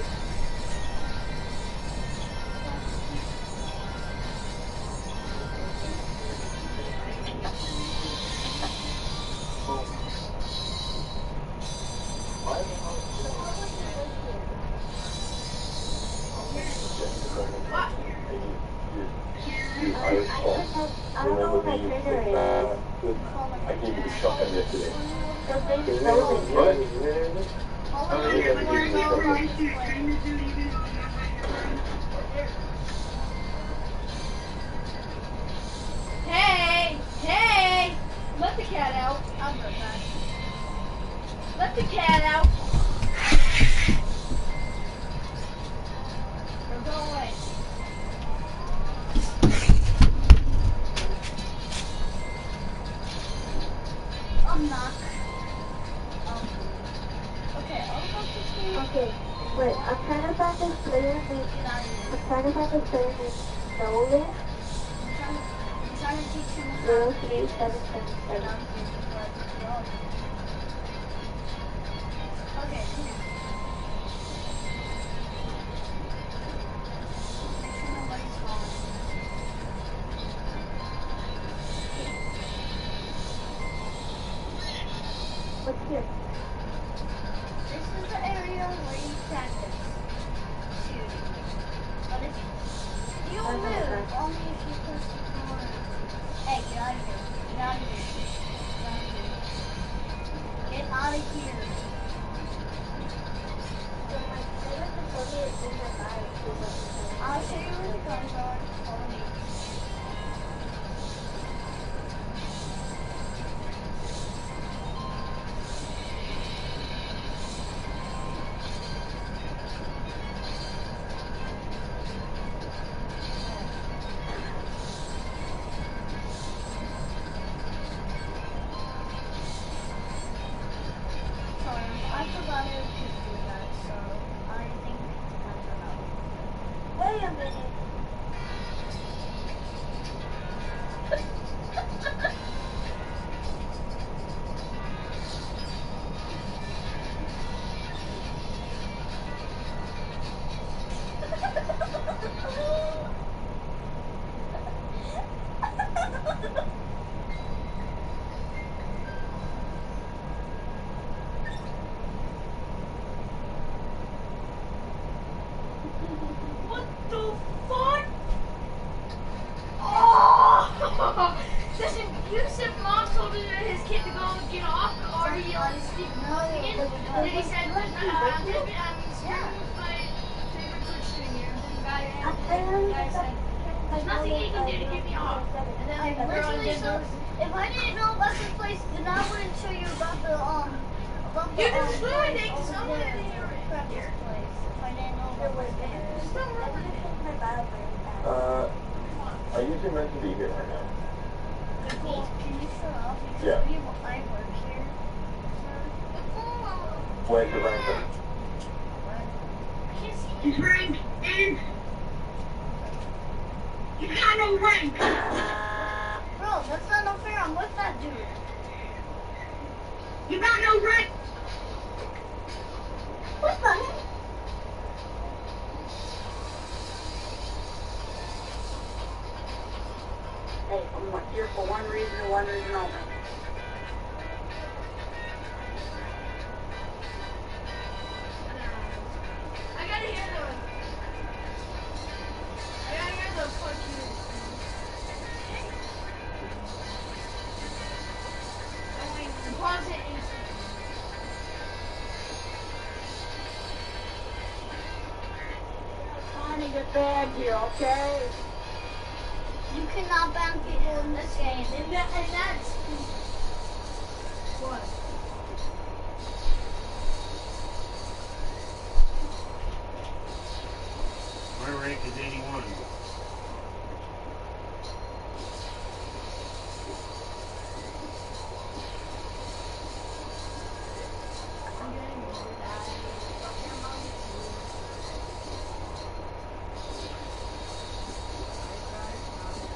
I was told. Remember me? I gave you the shotgun yesterday. What? Hey! Hey! Let the cat out. I'll be right back. Let the cat out. Or go away. I'm not. Okay, I'll go to school. Okay, wait, I'm trying to find this player named Nolan. I'm trying to teach him how to 03777. Okay, come here. Make sure nobody's falling. What's here? This is the area where you practice shooting. But if you'll move, only if you push the corner. Hey, get out of here. Get out of here. Get out of here. Get out of here. I'll show you where the guns are. Follow me. Sorry, I forgot I could do that, so I think I'm gonna. Wait a minute. What the fuck? Oh! This abusive mom told his kid to go get off the RE on Steve again. And then he said, I'm scared with my favorite Twitch streamer. The guy said, there's nothing he can do to get me off. And then I literally saw, if I didn't know about this place, then I wouldn't show you about the you just ruined it because I wanted to hear it here. If I didn't know about this there. Just don't ruin it. I usually meant to be here right now. Nicole, can you shut up? Because Yeah. I work here. Where's the rank? I can't see His rank is... He's got no rank! Bro, that's not unfair. I'm with that dude. You got no rank! What the heck? Hey, I'm here for one reason and one reason only. I gotta hear the fucking. Pause it instantly. Trying to get bad here, okay? You cannot ban people in this game. And that's what? My rank is 81.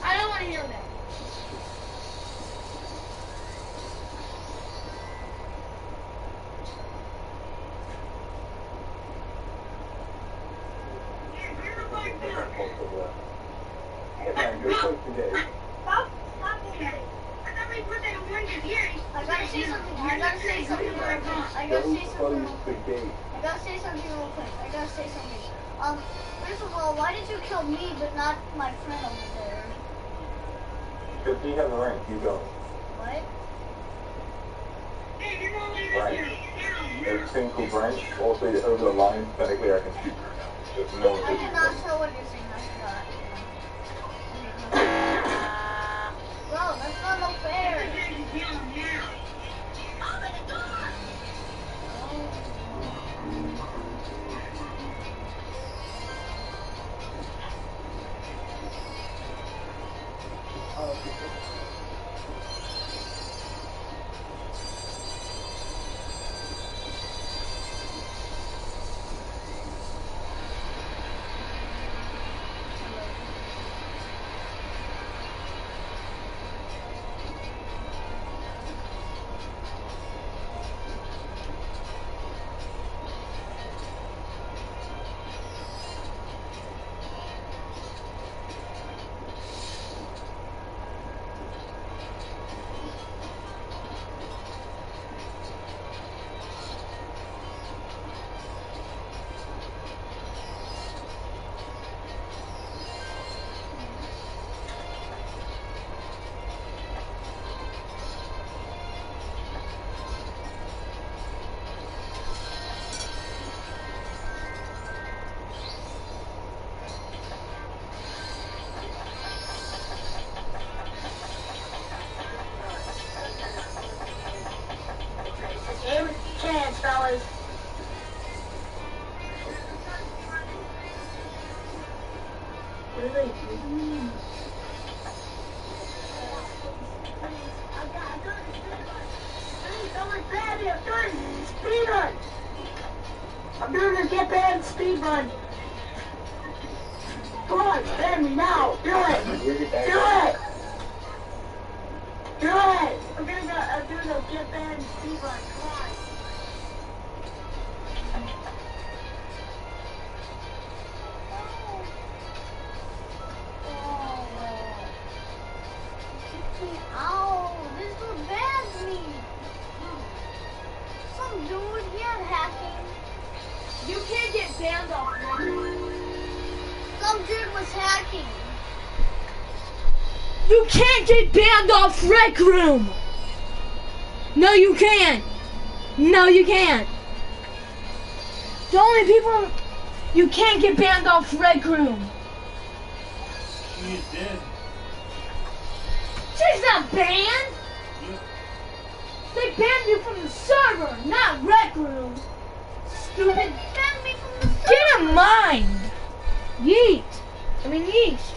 I don't want to hear that. Stop doing it. I thought we put that on one here. I gotta say something. I gotta say something real quick. I gotta say something real quick. I gotta say something. First of all, why did you kill me but not my friend over there? 50 has a rank. You go. What? Rank. Every single branch, also over the line, technically I can shoot. There's no one I to cannot tell what you're saying. I forgot. Bro, that's not no fair. Give it a chance, fellas. What are they doing? Speed run! I'm doing a get banned speed run. Come on, ban me now. Do it. Do it. Do it. I'm doing a get banned speed run. Come on. Oh, this dude banned me. Some dude, he had hacking. You can't get banned off Minecraft. Some dude was hacking. You can't get banned off Rec Room. No, you can't. No, you can't. The only people you can't get banned off Rec Room. She's dead. She's not banned. They banned you from the server, not Rec Room. Stupid. Banned me from the server. Get a mind. Yeet. I mean, yeesh.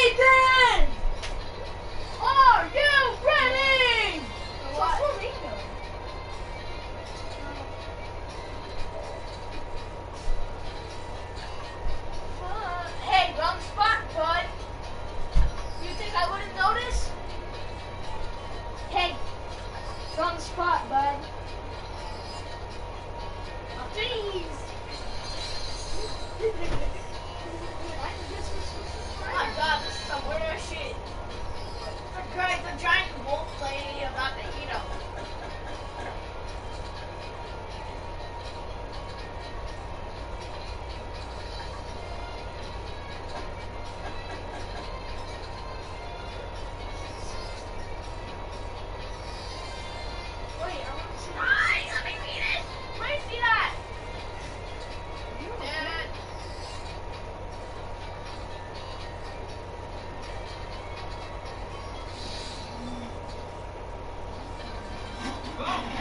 Ethan! Are you ready? What? Hey, wrong spot, bud. You think I wouldn't notice? Hey, wrong spot, bud. Oh, jeez. Oh my god, this is some weird shit. The giant wolf lady about to eat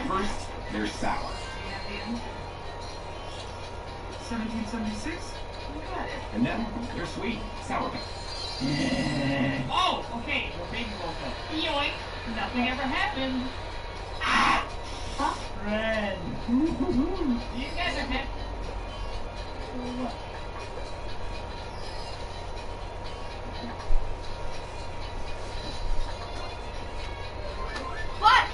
First, there's sour. 1776? You got it. And then there's sweet, sour. Oh, okay, we're baby woke up. Yoink, nothing ever happened. Ah! Friend. You guys are happy. What?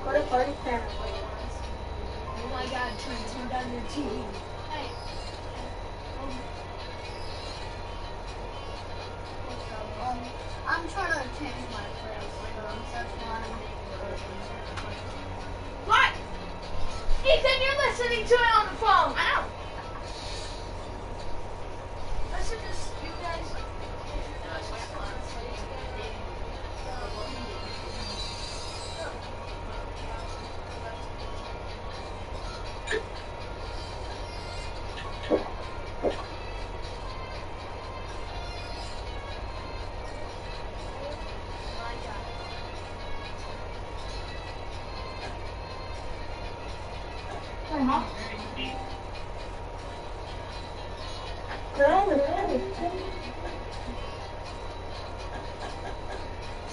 Go to party center. Oh my god, turn down your TV. Hey. I'm trying to change my place. That's why What? Ethan, you're listening to it on the phone. I know. Listen to this, you guys.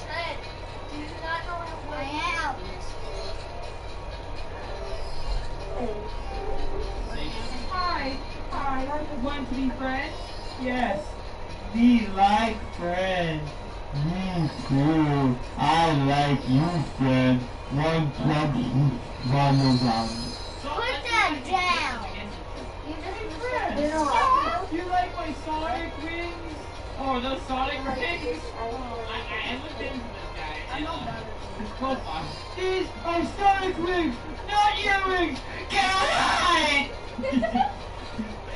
Trent, do you not know how I am. Hi. Hi. Want to be friends? Yes. We like friends. Me too. I like you, friend. One punch, Put that down. You just friends. You like my Sonic rings? Oh, those Sonic rings? I looked into this guy. I know about his profile. These are Sonic rings, not earrings. Get out!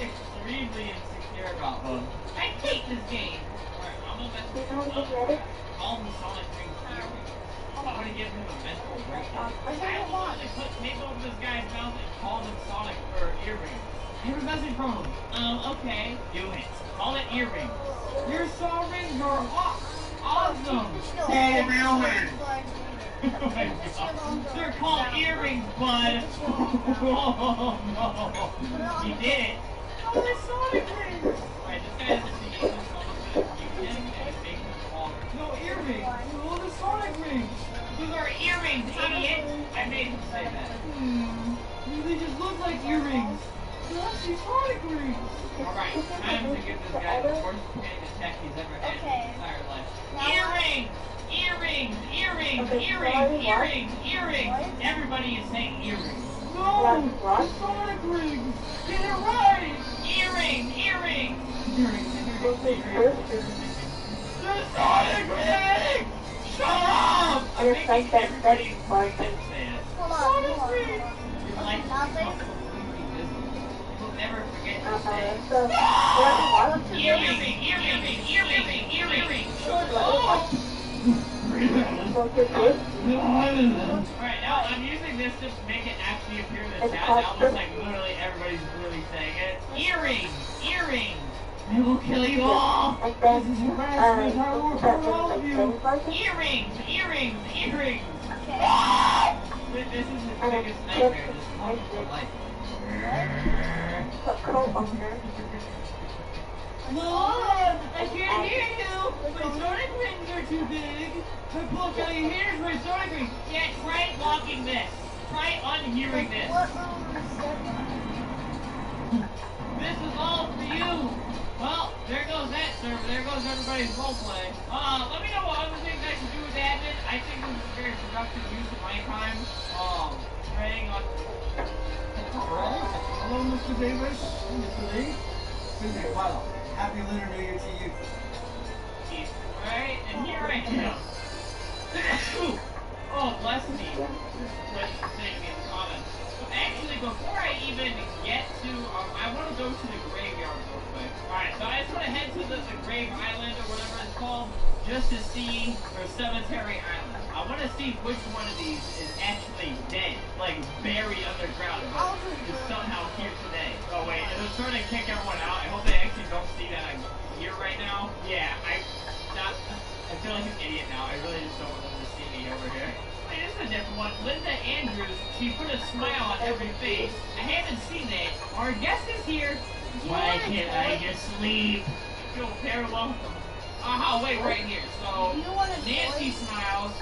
Extremely insecure about them. I hate this game. Alright, I'm gonna mess with all the Sonic rings earrings. I'm gonna give him a mental breakdown. I want to put tape over this guy's mouth and call them Sonic or earrings. Here's a message from him. Okay. Do it. Call it earrings. Your saw rings are awesome. Hey, earrings. They're called earrings, bud. Oh no. He did it. Oh, they're Sonic rings. Alright, this guy has a CD. No earrings. Oh, the Sonic rings. Those are earrings, idiot. I made him say that. They just look like earrings. They're actually Sonic rings. Alright, time to give this guy the worst panic attack he's ever had in his entire life. Earrings! Earrings! Earrings! Earrings! Earrings! Earrings! Everybody is saying earrings. No! Sonic rings! Get it right! Earrings! Earrings! Earrings! The Sonic rings! Shut up! I'm making everybody say it. Sonic rings! Your life is completely visible. You'll never forget to say. Earring! Earring! Earring! Earring! Shut up! Alright, now I'm using this to make it actually appear in the chat. Almost like literally everybody's really saying it. Earrings! Earrings! I will kill you all! This is harassment. I will hurt all of you! Earrings! Earrings! Earrings! This is his biggest nightmare. Just walking for life. Mom! I can't hear you! My Sonic rings are too big! I plucked out your ears for my Sonic rings! Yeah, try blocking this! Try unhearing this! This is all for you! Well, there goes that server. There goes everybody's roleplay. Let me know what other things I should do with admin. I think this is a very productive use of my time. Preying on... Hello, Mr. Davis. Mr. Lee. Wow. Happy Lunar New Year to you. Right? And here I am. Oh, bless me. What saying me in the comments. But actually, before I even get to... I want to go to the graveyard real quick. Alright, so I just want to head to the Grave Island or whatever it's called, just to see, or Cemetery Island. I want to see which one of these is actually dead, like buried underground, but is somehow here today. Oh wait, it was trying to kick everyone out. I hope they actually don't see that I'm here right now. Yeah, I feel like an idiot now. I really just don't want them to see me over here. Wait, this is a different one. Linda Andrews, she put a smile on every face. I haven't seen that. Our guest is here. Why can't I just sleep? Feel very welcome. Wait, right here. So, Nancy smiles,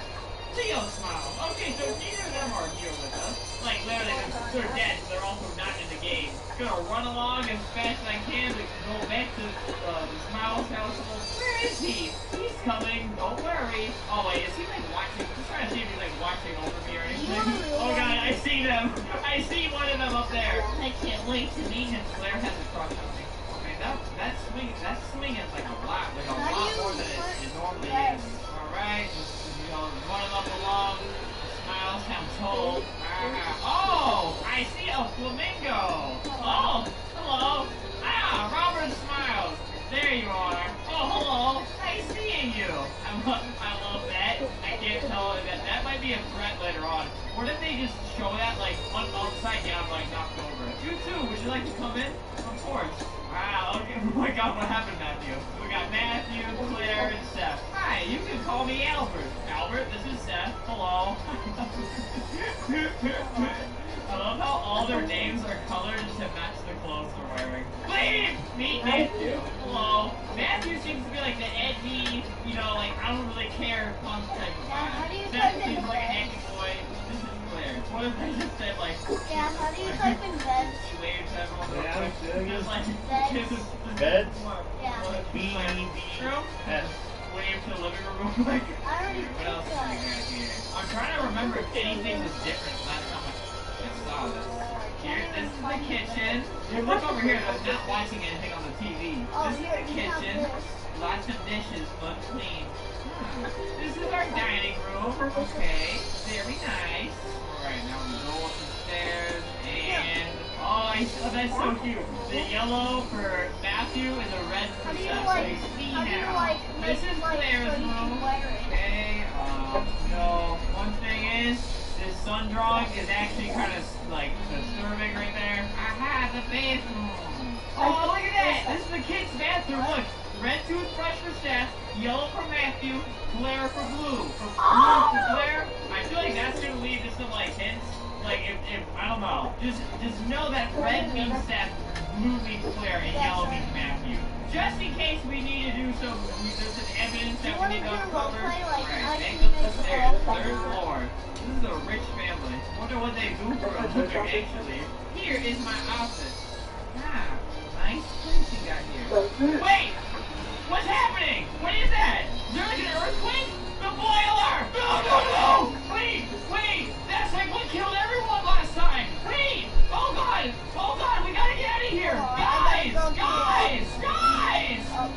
Leo smiles. Okay, so neither of them are here with us. Like, literally, they're dead, so they're also not in the game. Gonna run along as fast as I can to go back to the Smiles household. Where is he? He's coming, don't worry. Oh, wait, is he, like, watching? I'm trying to see if he's, like, watching over me or anything. Oh, God, I see them. I see one of them up there. I can't wait to meet him. Claire has a crush on me. That's swinging like a lot more than it normally is. Alright, you know, running up along, smiles, I'm told. Oh, I see a flamingo. Oh, hello. Robert smiles. There you are. Oh, hello. Nice seeing you. I love that. I can't tell that might be a threat later on. Or did they just show that like upside down, like knocked over? You too. Would you like to come in? Of course. Wow, okay. Oh my God, what happened, Matthew? We got Matthew, Claire, and Seth. Hi, you can call me Albert. Albert, this is Seth. Hello. I love how all their names are colored to match the clothes they're wearing. Please meet Matthew. Hello. Matthew seems to be like the edgy, you know, like I don't really care punk type of guy. Seth seems like an acting boy. This is Claire. What if I just said like? Yeah, how do you type in veg? Wave to everyone. Yeah, just like Beds? Yeah. B-E-D-S. Wave to the living room real quick. I already What else do we got here? I'm trying to remember if anything was different last time I saw this. Here, this is the kitchen. Look over here, I'm not watching anything on the TV. This is the kitchen. Lots of dishes, but clean. This is our dining room. Okay, very nice. Alright, now we go up the stairs and... Oh, that's so cute. The yellow for Matthew and the red for Seth. This is Claire's room. Okay, no. One thing is, this sun drawing is actually kind of like disturbing right there. Aha, the bathroom. Oh, look at that. This is the kids' bathroom. Look, red toothbrush for Seth, yellow for Matthew, Claire for blue. For blue for Claire. I feel like that's gonna lead to some like hints. Like if I don't know, just know that red means Seth, blue means Claire, and yellow means Matthew. Just in case we need to do some, there's some evidence that we need to uncover. Alright, take up the stairs, 3rd floor. This is a rich family. Wonder what they do for a living actually. Here is my office. Nice place you got here. Wait! What's happening? What is that? Is there like an earthquake? The boiler! No! Wait! That's like what killed everyone last time! Wait! Oh God! We gotta get out of here! Guys!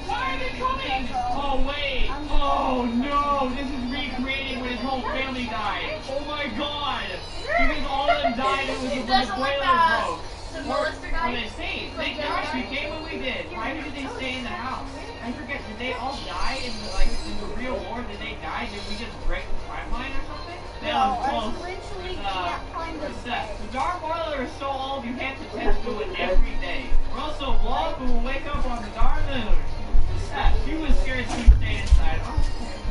Why are they coming? Oh wait! Oh no! This is recreating when his whole family died! Oh my God! Because all of them died when the boiler broke. Or they stayed. Gosh, we came when we did. Why did they stay in the house? I forget. Did they all die in the real war? Did they die? Did we just break the timeline or something? No, I literally can't find the bed. The dark boiler is so old you have to test to it every day. We're also vlog who will wake up on the dark moon. She was scared she stayed inside. Oh,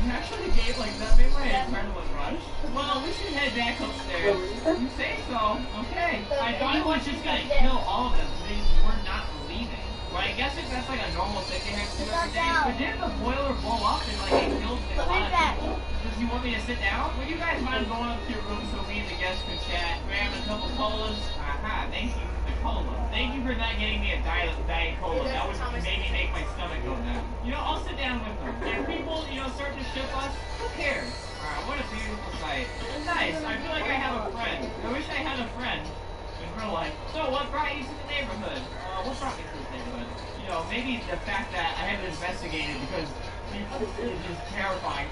you actually gave like that made my adrenaline rush. Well, we should head back upstairs. You say so? Okay. I thought it was just gonna kill all of them. They were not leaving. But I guess if that's like a normal thing they have to do every day. But didn't the boiler blow up and like it killed a lot of people? Does you want me to sit down? Well, you guys mind going up to your room so me and the guests can chat, grab a couple colas? Aha, thank you for the cola. Thank you for not getting me a diet cola. That would maybe make my stomach go down. You know, I'll sit down with them. If people, you know, start to ship us, who cares? Alright, what a beautiful sight. Nice, I feel like I have a friend. I wish I had a friend in real life. So, what brought you to the neighborhood? What brought me to this neighborhood? You know, maybe the fact that I haven't investigated because it's just terrifying.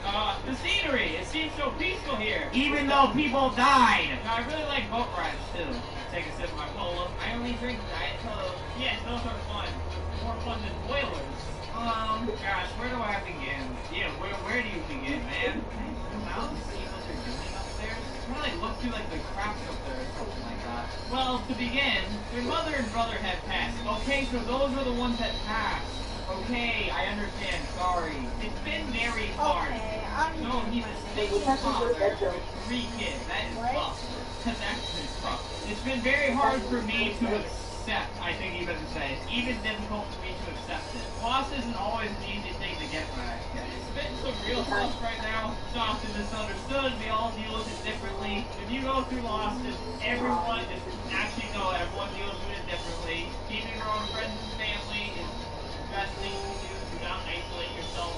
The scenery! It seems so peaceful here. Even though people died! Now, I really like boat rides, too. Take a sip of my cola. I only drink Diet Coke. Yes, those are fun. More fun than boilers. Gosh, where do I begin? Yeah, where do you begin, man? Can I zoom out and see what they're doing upstairs? I want to like look through like the cracks up there or something like that. Well, to begin, their mother and brother had passed. Okay, so those are the ones that passed. Okay, I understand. Sorry. It's been very hard. No, he's a single father with 3 kids. That is tough. That's actually tough. It's been very hard for me to accept, I think you better say. It's even difficult for me to accept it. Loss isn't always an easy thing to get right. It's been some real stuff right now. It's often misunderstood. We all deal with it differently. If you go through loss, just everyone, just actually know everyone deals with it differently. Keeping your own friends and family is the best thing to do. Do not isolate yourself.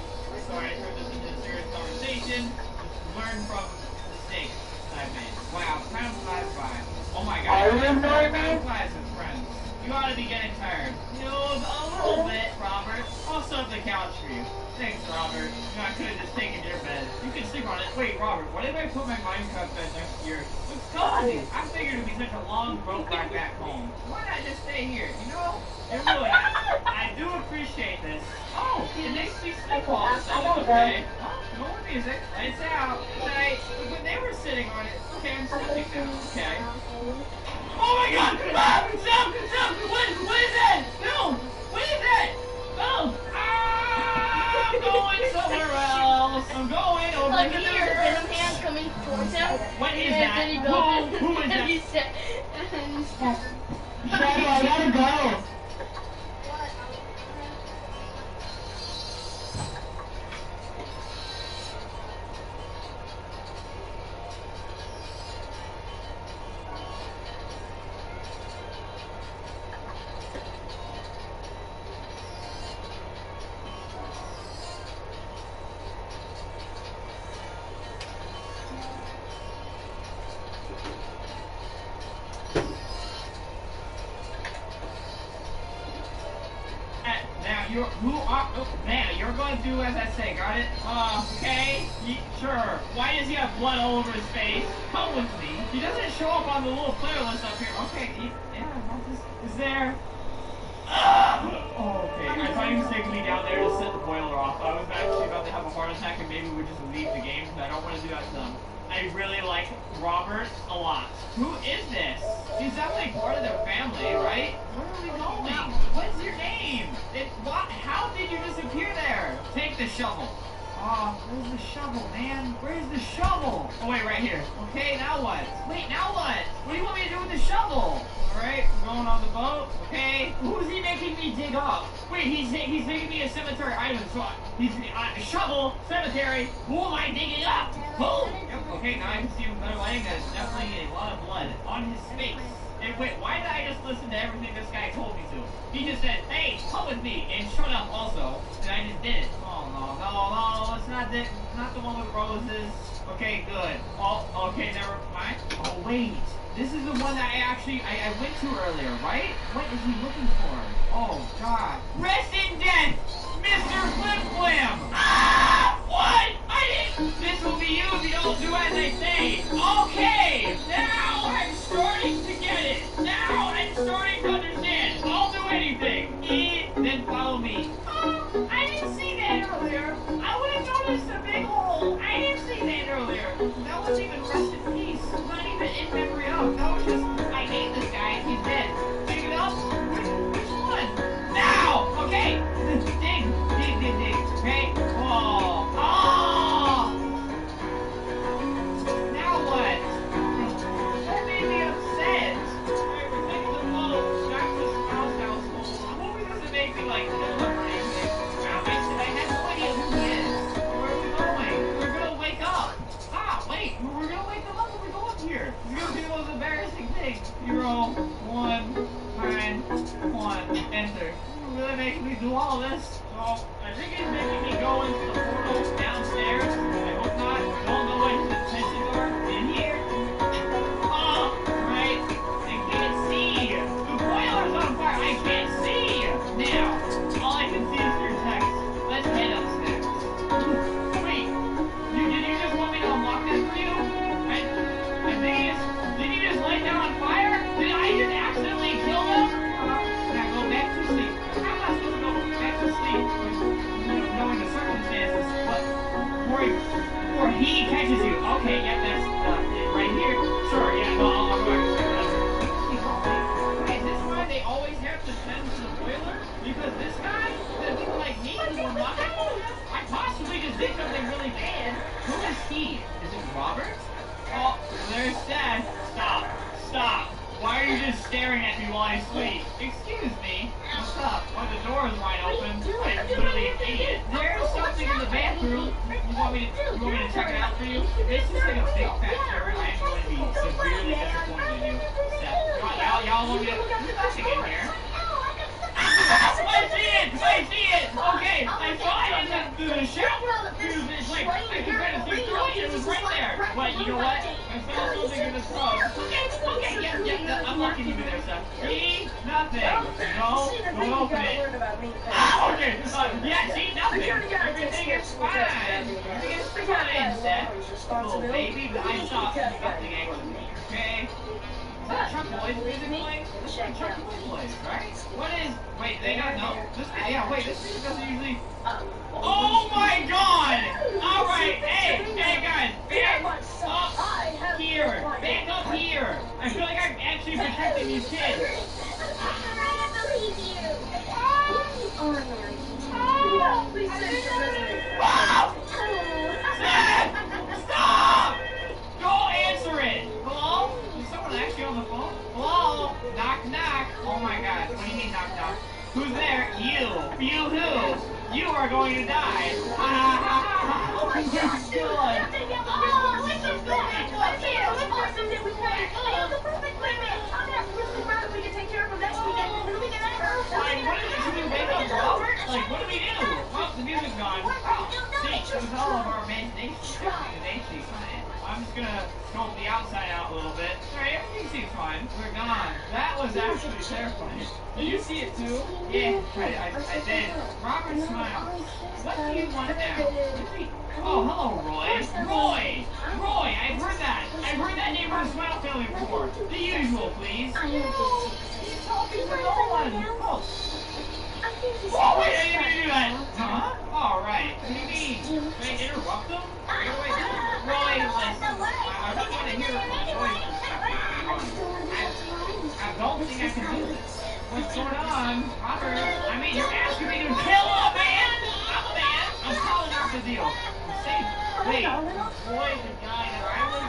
Sorry, I turned this into a serious conversation. Just learn from mistakes I've made. Wow, time flies by. Oh my god, time flies with friends. You ought to be getting tired. You know, a little bit, Robert. I'll set up the couch for you. Thanks, Robert. You know, I could have just taken your bed. You can sleep on it. Wait, Robert, what if I put my Minecraft bed next to yours? Looks comfy. I figured it would be such a long boat ride back home. Why not just stay here? You know? It would. I do appreciate this. Oh, it makes me sleep all of a sudden. Okay. Oh, no more music. Lights out. Night. When they were sitting on it. Okay, I'm sleeping now. Okay. Oh my god! Ah! Stop! Stop! What is that? No! What is that? No! Ah! I'm going somewhere else. I'm going over here. And a hand coming towards him. What is that? Who is that? He said, Shadow, I gotta go. You're going to do as I say, got it? Okay? Sure. Why does he have blood all over his face? Come with me. He doesn't show up on the little player list up here. Okay, is there... Oh, okay. I thought he was taking me down there to set the boiler off. I was actually about to have a heart attack and maybe we would just leave the game, but I don't want to do that to them. I really like Robert a lot. Who is this? He's definitely part of their family, right? Where are we going? What's your name? How did you disappear there? Take the shovel. Oh, where's the shovel, man? Where's the shovel? Oh, wait, right here. Okay, now what? Wait, now what? What do you want me to do with the shovel? Alright, we're going on the boat. Okay. Who's he making me dig up? Wait, he's making me a cemetery item. So he's shovel, cemetery. Who am I digging up? Who? Yep, okay, now I can see him better lighting. There's definitely a lot of blood on his face. And wait, why did I just listen to everything this guy told me to? He just said, hey, come with me, and shut up also. And I just did it. Oh, no, it's not the one with roses. Okay, good. Oh, okay, never mind. Oh, wait. This is the one that I went to earlier, right? What is he looking for? Oh, God. Rest in death, Mr. Flim Flam! Ah! What? This will be you if you don't do as I say. Okay! Now I'm starting to get it. Now I'm starting to understand. I'll do anything. Then follow me. Oh, I didn't see that earlier. I would have noticed a big hole. I didn't see that earlier. That wasn't even rest in peace. Not even in memory of. That was just, I hate this guy. He's dead. Pick it up. Which one? Now! Okay. Dig. Okay? Whoa. Oh! Now what? That made me upset. Alright, we're taking the boat back to the household. I'm hoping this doesn't make me like kill him or anything. I had no idea who he is. Where are we going? We're gonna wake up. Wait. We're gonna wake them up when we go up here. We're gonna do the most embarrassing thing. 0, 1, 9, 1, enter. You're really making me do all this? So, I think he's making me go into the portal downstairs. I hope not. We don't know what the intentions are in here. Oh, right. I can't see. The boiler's on fire. I can't see. Now, all I can see is your text. Let's head upstairs. Wait, did you just want me to unlock this for you? I think did you just light them on fire? Did I just accidentally kill them? Can I go back to sleep? How am I supposed to go back to sleep? You're just staring at me while I sleep. Excuse me. What's up? Well, the door is wide open. I'm literally an idiot. There's something in the bathroom. You want me to check it out for you? This is like a big fat shirt. I am going to be severely disappointed in you. Y'all want me to... There's nothing in here. I see it! Okay, I saw it in the shower. It's like, I could kind of see through it. It was right there. But you know what? I found something in the tub. Okay, yeah, I'm looking into there, stuff. See? Nothing. No, don't open it. Okay, yeah, see? Nothing. Everything is fine. Everything is fine, Seth. Oh, baby, but I saw something actually. Okay? Is that Chuck Lloyd's music playing? This is Chuck Lloyd plays, right? What is... Wait, they don't know? This music doesn't usually... Oh my god! Alright, hey guys, back up here! Back up here! I feel like I'm actually protecting these kids. Stop! Don't answer it! Hello? Is someone actually on the phone? Hello? Knock, knock. Oh my god. What do you mean knock, knock? Who's there? You. You who? You are going to die. Oh my Like, what do we do? Well, the music's gone. See, it was all of our imagination. I'm just gonna scope the outside out a little bit. Alright, everything seems fine. We're gone. That was actually terrifying. Did you see it too? Yeah, I did. Robert smiled. What do you want now? Oh, hello, Roy. Roy, I've heard that. I've heard that name from the Smile family before. The usual, please. He's talking to no one. Oh, wait, I didn't mean to do that. Huh? All right. What do you mean? Can I interrupt them? Roy, listen. I don't want to hear from Roy. I don't think I can do this. What's going on? Robert, I mean, you're asking me to kill a man? I'm a man. I'm calling out the deal. Wait, Roy, the guy that I was...